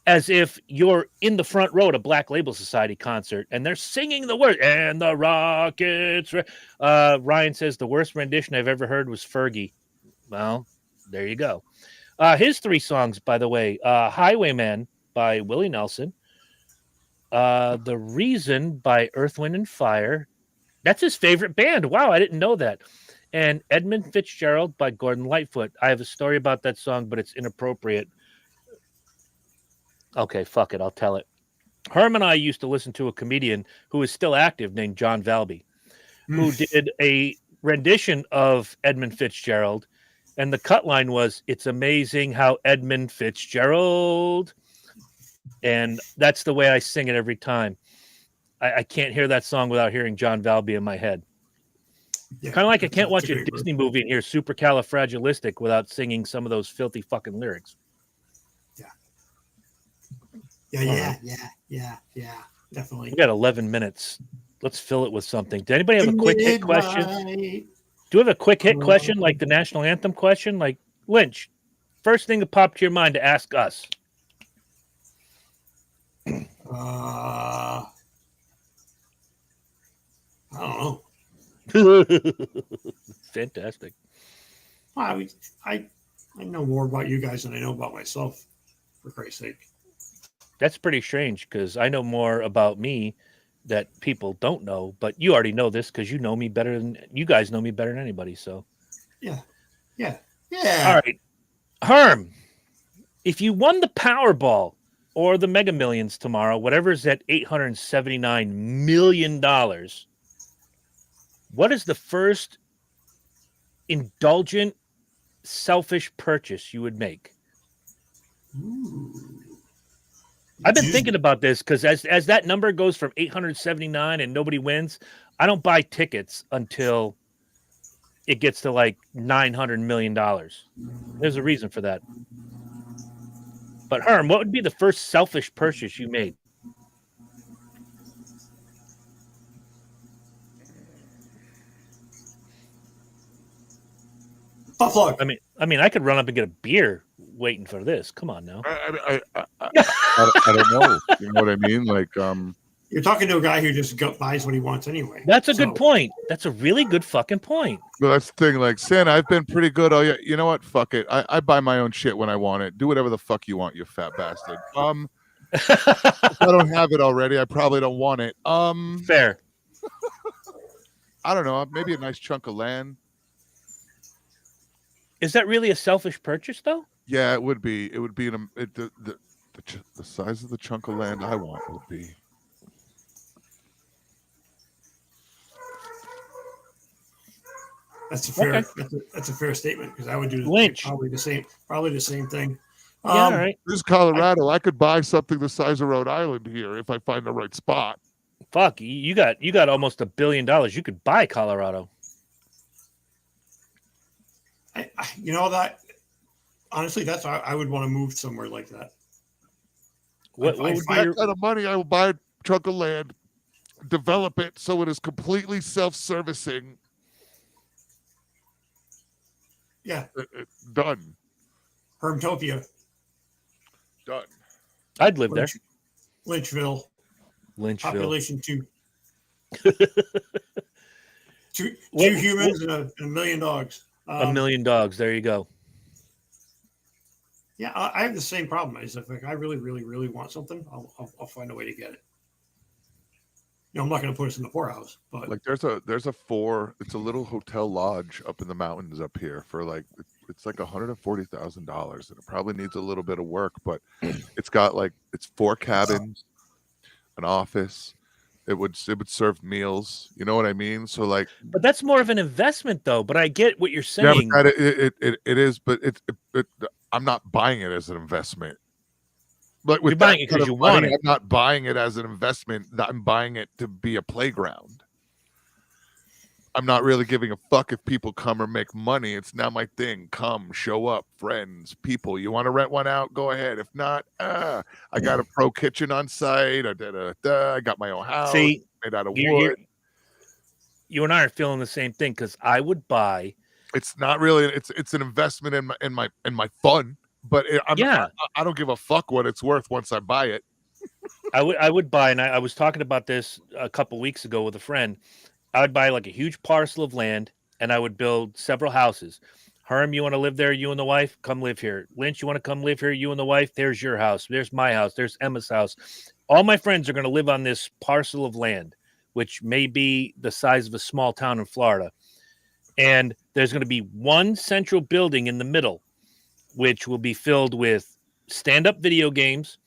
as if you're in the front row at a Black Label Society concert and they're singing the word and the Rockets. Ryan says the worst rendition I've ever heard was Fergie. Well, there you go. His three songs, by the way, Highwayman by Willie Nelson, The Reason by Earth, Wind, and Fire. That's his favorite band. Wow, I didn't know that. And Edmund Fitzgerald by Gordon Lightfoot. I have a story about that song, but it's inappropriate. Okay, fuck it. I'll tell it. Herm and I used to listen to a comedian who is still active named John Valby, who did a rendition of Edmund Fitzgerald. And the cut line was, "It's amazing how Edmund Fitzgerald." And that's the way I sing it every time. I can't hear that song without hearing John Valby in my head. Yeah, kind of like I can't watch a Disney movie and hear Supercalifragilistic without singing some of those filthy fucking lyrics. Yeah, definitely. We got 11 minutes. Let's fill it with something. Does anybody have a quick hit question? Do you have a quick hit question, like the national anthem question? Like, Lynch, first thing that popped to your mind to ask us. I don't know. Fantastic. I know more about you guys than I know about myself, for Christ's sake. That's pretty strange because I know more about me that people don't know, but you already know this because you know me better than you guys know me better than anybody. So, yeah. All right, Herm, if you won the Powerball or the Mega Millions tomorrow, whatever's at $879 million, what is the first indulgent, selfish purchase you would make? Ooh. I've been thinking about this because as that number goes from 879 and nobody wins, I don't buy tickets until it gets to like $900 million. There's a reason for that. But Herm, what would be the first selfish purchase you made? Buffalo. I mean, I could run up and get a beer waiting for this. Come on now. I don't know. You know what I mean? Like, you're talking to a guy who just buys what he wants anyway. That's a good point. That's a really good fucking point. Well, that's the thing. Like, Santa, I've been pretty good. Oh yeah, you know what? Fuck it. I buy my own shit when I want it. Do whatever the fuck you want, you fat bastard. If I don't have it already, I probably don't want it. Fair. I don't know. Maybe a nice chunk of land. Is that really a selfish purchase, though? Yeah, it would be. It would be the size of the chunk of land I want would be. That's a fair. Okay. That's a fair statement because I would do Lynch. probably the same thing. Yeah, all right. This is Colorado. I could buy something the size of Rhode Island here if I find the right spot. Fuck, you got almost $1 billion. You could buy Colorado. You know that. Honestly, that's I would want to move somewhere like that. What would be That kind of money, I will buy a chunk of land, develop it so it is completely self-servicing. Yeah, Done. Hermtopia, Done. I'd live there. Lynchville, population 2. two humans and a million dogs. $1 million dogs. There you go. Yeah, I have the same problem. Is if I really, really, really want something, I'll find a way to get it. You know, I'm not going to put us in the poorhouse, but Like there's a it's a little hotel lodge up in the mountains up here for like it's like $140,000 and it probably needs a little bit of work, but it's got like it's 4 cabins, an office. It would serve meals. You know what I mean? So like, but that's more of an investment, though. But I get what you're saying. Yeah, but it is, but I'm not buying it as an investment. Like you're buying it because you want it. I'm not buying it as an investment. I'm buying it to be a playground. I'm not really giving a fuck if people come or make money. It's not my thing. Come, show up, friends, people. You want to rent one out? Go ahead. If not, I got a pro kitchen on site. I got my own house. See, made out of wood. You and I are feeling the same thing because I would buy. It's not really. It's an investment in my fun. But I don't give a fuck what it's worth once I buy it. I would buy, and I was talking about this a couple weeks ago with a friend. I would buy like a huge parcel of land, and I would build several houses. Herm, you want to live there? You and the wife? Come live here. Lynch, you want to come live here? You and the wife? There's your house. There's my house. There's Emma's house. All my friends are going to live on this parcel of land, which may be the size of a small town in Florida. And there's going to be one central building in the middle, which will be filled with stand-up video games,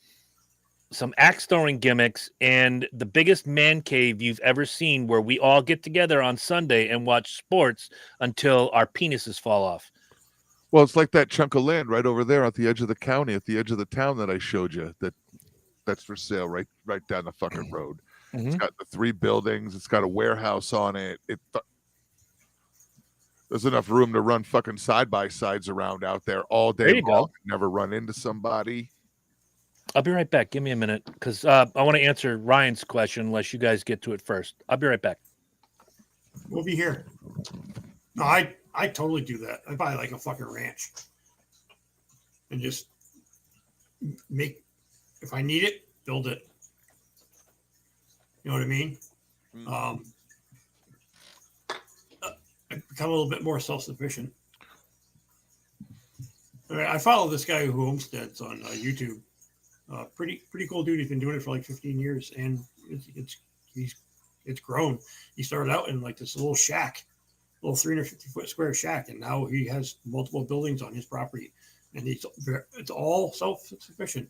some axe throwing gimmicks, and the biggest man cave you've ever seen, where we all get together on Sunday and watch sports until our penises fall off. Well, it's like that chunk of land right over there at the edge of the county, at the edge of the town that I showed you. That's for sale right down the fucking road. Mm-hmm. It's got the 3 buildings. It's got a warehouse on it. There's enough room to run fucking side-by-sides around out there all day long. Never run into somebody. I'll be right back. Give me a minute, because I want to answer Ryan's question unless you guys get to it first. I'll be right back. We'll be here. No, I totally do that. I buy like a fucking ranch and just make, if I need it, build it. You know what I mean? I've become a little bit more self-sufficient. I follow this guy who homesteads on YouTube. Pretty cool dude. He's been doing it for like 15 years, and it's grown. He started out in like this little shack, little 350-foot square shack, and now he has multiple buildings on his property, and it's all self-sufficient.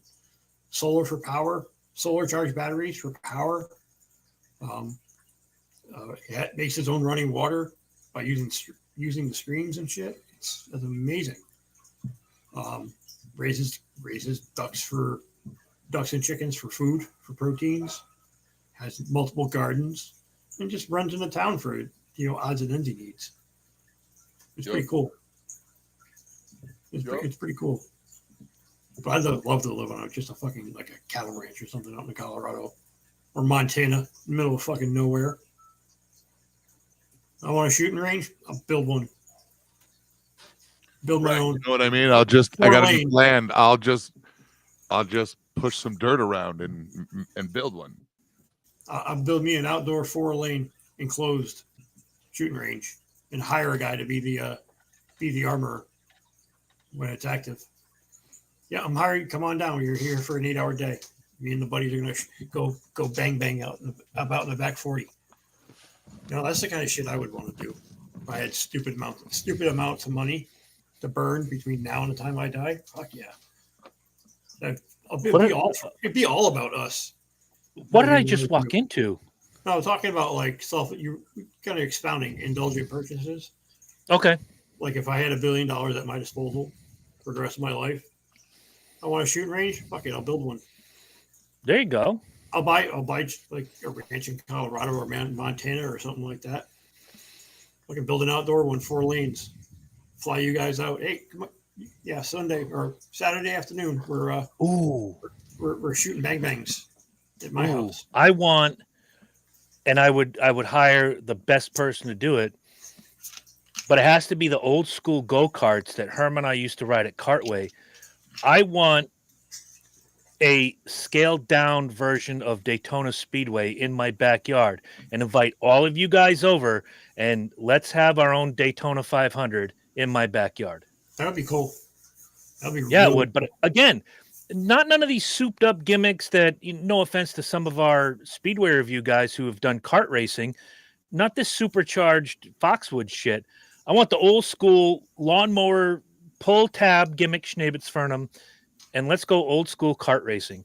Solar for power, solar charged batteries for power. He makes his own running water by using the streams and shit. It's amazing. Raises ducks and chickens for food, for proteins, has multiple gardens, and just runs in the town for, odds and ends he needs. It's pretty cool. It's pretty cool. But I'd love to live on just a fucking, like a cattle ranch or something out in Colorado or Montana, in the middle of fucking nowhere. I want a shooting range, I'll build one. Build my own. You know what I mean? I got to land. I'll just push some dirt around and build one. I'll build me an outdoor 4-lane enclosed shooting range and hire a guy to be the armorer when it's active. Yeah, I'm hiring. Come on down. You're here for an 8-hour day. Me and the buddies are gonna go bang out about in the back 40. That's the kind of shit I would want to do if I had stupid amounts of money. to burn between now and the time I die, fuck yeah. It'd be all about us. What did I just walk into? No, I'm talking about like you kind of expounding indulgent purchases. Okay. Like if I had $1 billion at my disposal for the rest of my life, I want a shooting range. Fuck it, I'll build one. There you go. I'll buy like a ranch in Colorado or Montana or something like that. I can build an outdoor one, 4 lanes. Fly you guys out. Hey, come on. Yeah, Sunday or Saturday afternoon. We're shooting bang bangs at my house. I want, and I would hire the best person to do it, but it has to be the old school go-karts that Herm and I used to ride at Cartway. I want a scaled down version of Daytona Speedway in my backyard and invite all of you guys over and let's have our own Daytona 500 in my backyard. That would be cool. That'd be it would. But again, none of these souped up gimmicks that, no offense to some of our Speedway review guys who have done kart racing, not this supercharged Foxwood shit. I want the old school lawnmower pull tab gimmick Schnabitz Fernum, and let's go old school kart racing.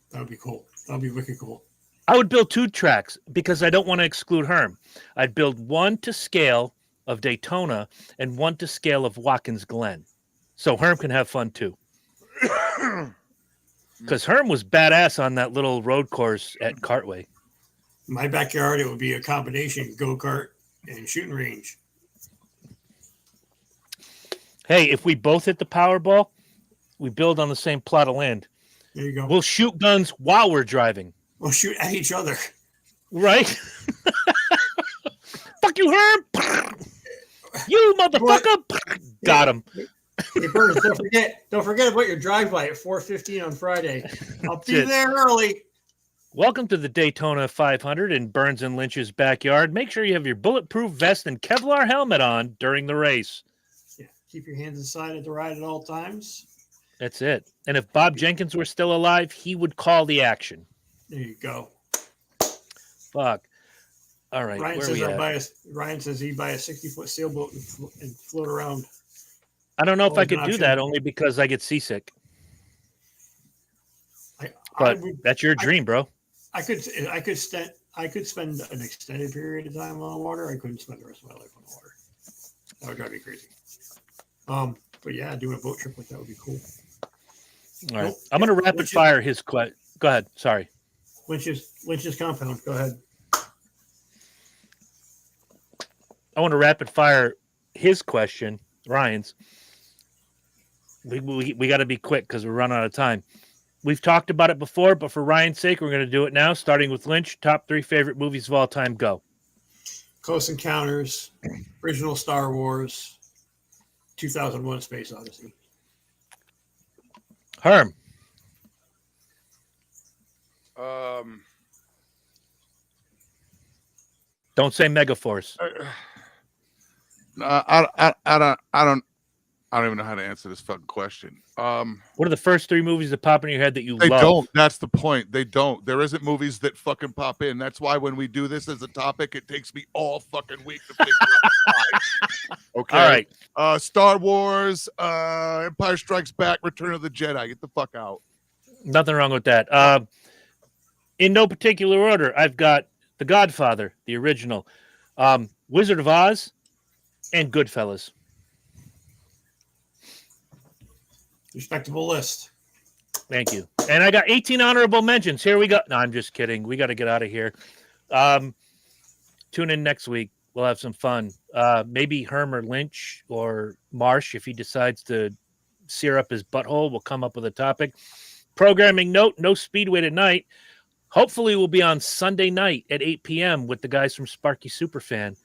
That would be cool. That would be wicked cool. I would build 2 tracks because I don't want to exclude Herm. I'd build one to scale of Daytona and one to scale of Watkins Glen. So Herm can have fun too. Because Herm was badass on that little road course at Cartway. My backyard, it would be a combination go-kart and shooting range. Hey, if we both hit the Powerball, we build on the same plot of land. There you go. We'll shoot guns while we're driving. We'll shoot at each other. Right? Fuck you, Herm! You motherfucker! Got him. Hey, Burns, don't forget about your drive-by at 4:15 on Friday. I'll be there early. Welcome to the Daytona 500 in Burns and Lynch's backyard. Make sure you have your bulletproof vest and Kevlar helmet on during the race. Yeah, keep your hands inside of the ride at all times. That's it. And if Bob Jenkins were still alive, he would call the action. There you go. Fuck. All right. Ryan says he'd buy a 60-foot sailboat and float around. I don't know if I could do that only because I get seasick. That's your dream, bro. I could spend an extended period of time on the water. I couldn't spend the rest of my life on the water. That would drive me crazy. But yeah, doing a boat trip like that would be cool. All right. I'm going to rapid fire his question. Go ahead. Sorry. Lynch's compound. Go ahead. I want to rapid fire his question, Ryan's. We got to be quick because we're running out of time. We've talked about it before, but for Ryan's sake, we're going to do it now, starting with Lynch. Top 3 favorite movies of all time. Go. Close Encounters, original Star Wars, 2001: Space Odyssey. Herm. Don't say Megaforce. I don't even know how to answer this fucking question. What are the first 3 movies that pop in your head that you love? They don't. That's the point. They don't. There isn't movies that fucking pop in. That's why when we do this as a topic, it takes me all fucking week to figure out. Okay. All right. Star Wars, Empire Strikes Back, Return of the Jedi. Get the fuck out. Nothing wrong with that. In no particular order, I've got The Godfather, the original, Wizard of Oz, and Goodfellas. Respectable list. Thank you. And I got 18 honorable mentions. Here we go. No, I'm just kidding. We got to get out of here. Tune in next week. We'll have some fun. Maybe Herm or Lynch or Marsh, if he decides to sear up his butthole, will come up with a topic. Programming note, no Speedway tonight. Hopefully we'll be on Sunday night at 8 p.m. with the guys from Sparky Superfan.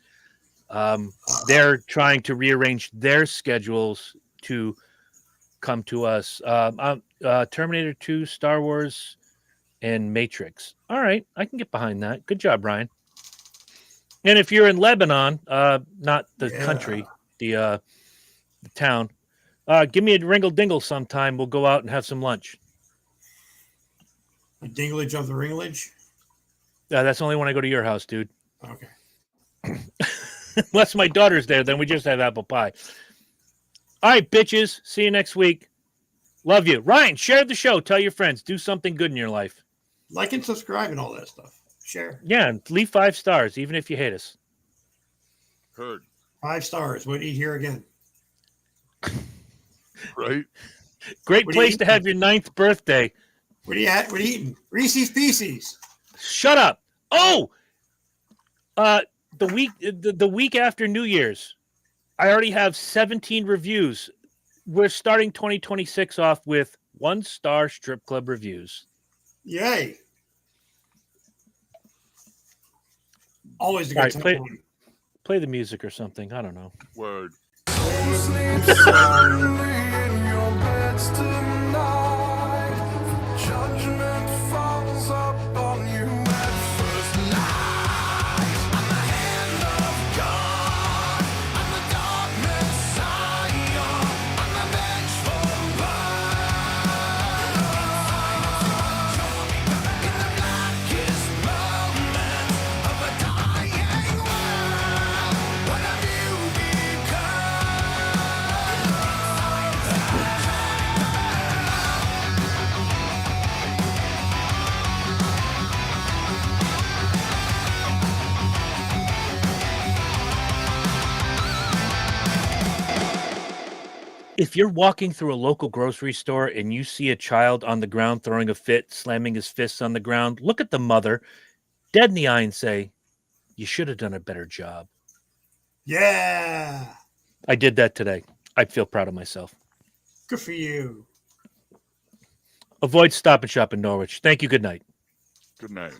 They're trying to rearrange their schedules to come to us. Terminator 2, Star Wars, and Matrix. All right, I can get behind that. Good job, Brian. And if you're in Lebanon, not the country, the town, give me a ringle dingle sometime. We'll go out and have some lunch. A dinglage of the ringlage? That's only when I go to your house, dude. Okay. Unless my daughter's there, then we just have apple pie. All right, bitches. See you next week. Love you. Ryan, share the show. Tell your friends. Do something good in your life. Like and subscribe and all that stuff. Share. Yeah, and leave 5 stars, even if you hate us. Heard. 5 stars. What do you hear again? Right? Great What do you place to eat? have your 9th birthday. What are you at? What are you eating? Reese's Pieces. Shut up. Oh, the week after New Year's, I already have 17 reviews. We're starting 2026 off with 1-star strip club reviews. Yay. Always a good All right, time. play the music or something. I don't know. Word. If you're walking through a local grocery store and you see a child on the ground throwing a fit, slamming his fists on the ground, look at the mother, dead in the eye, and say, "You should have done a better job." Yeah. I did that today. I feel proud of myself. Good for you. Avoid Stop and Shop in Norwich. Thank you. Good night. Good night.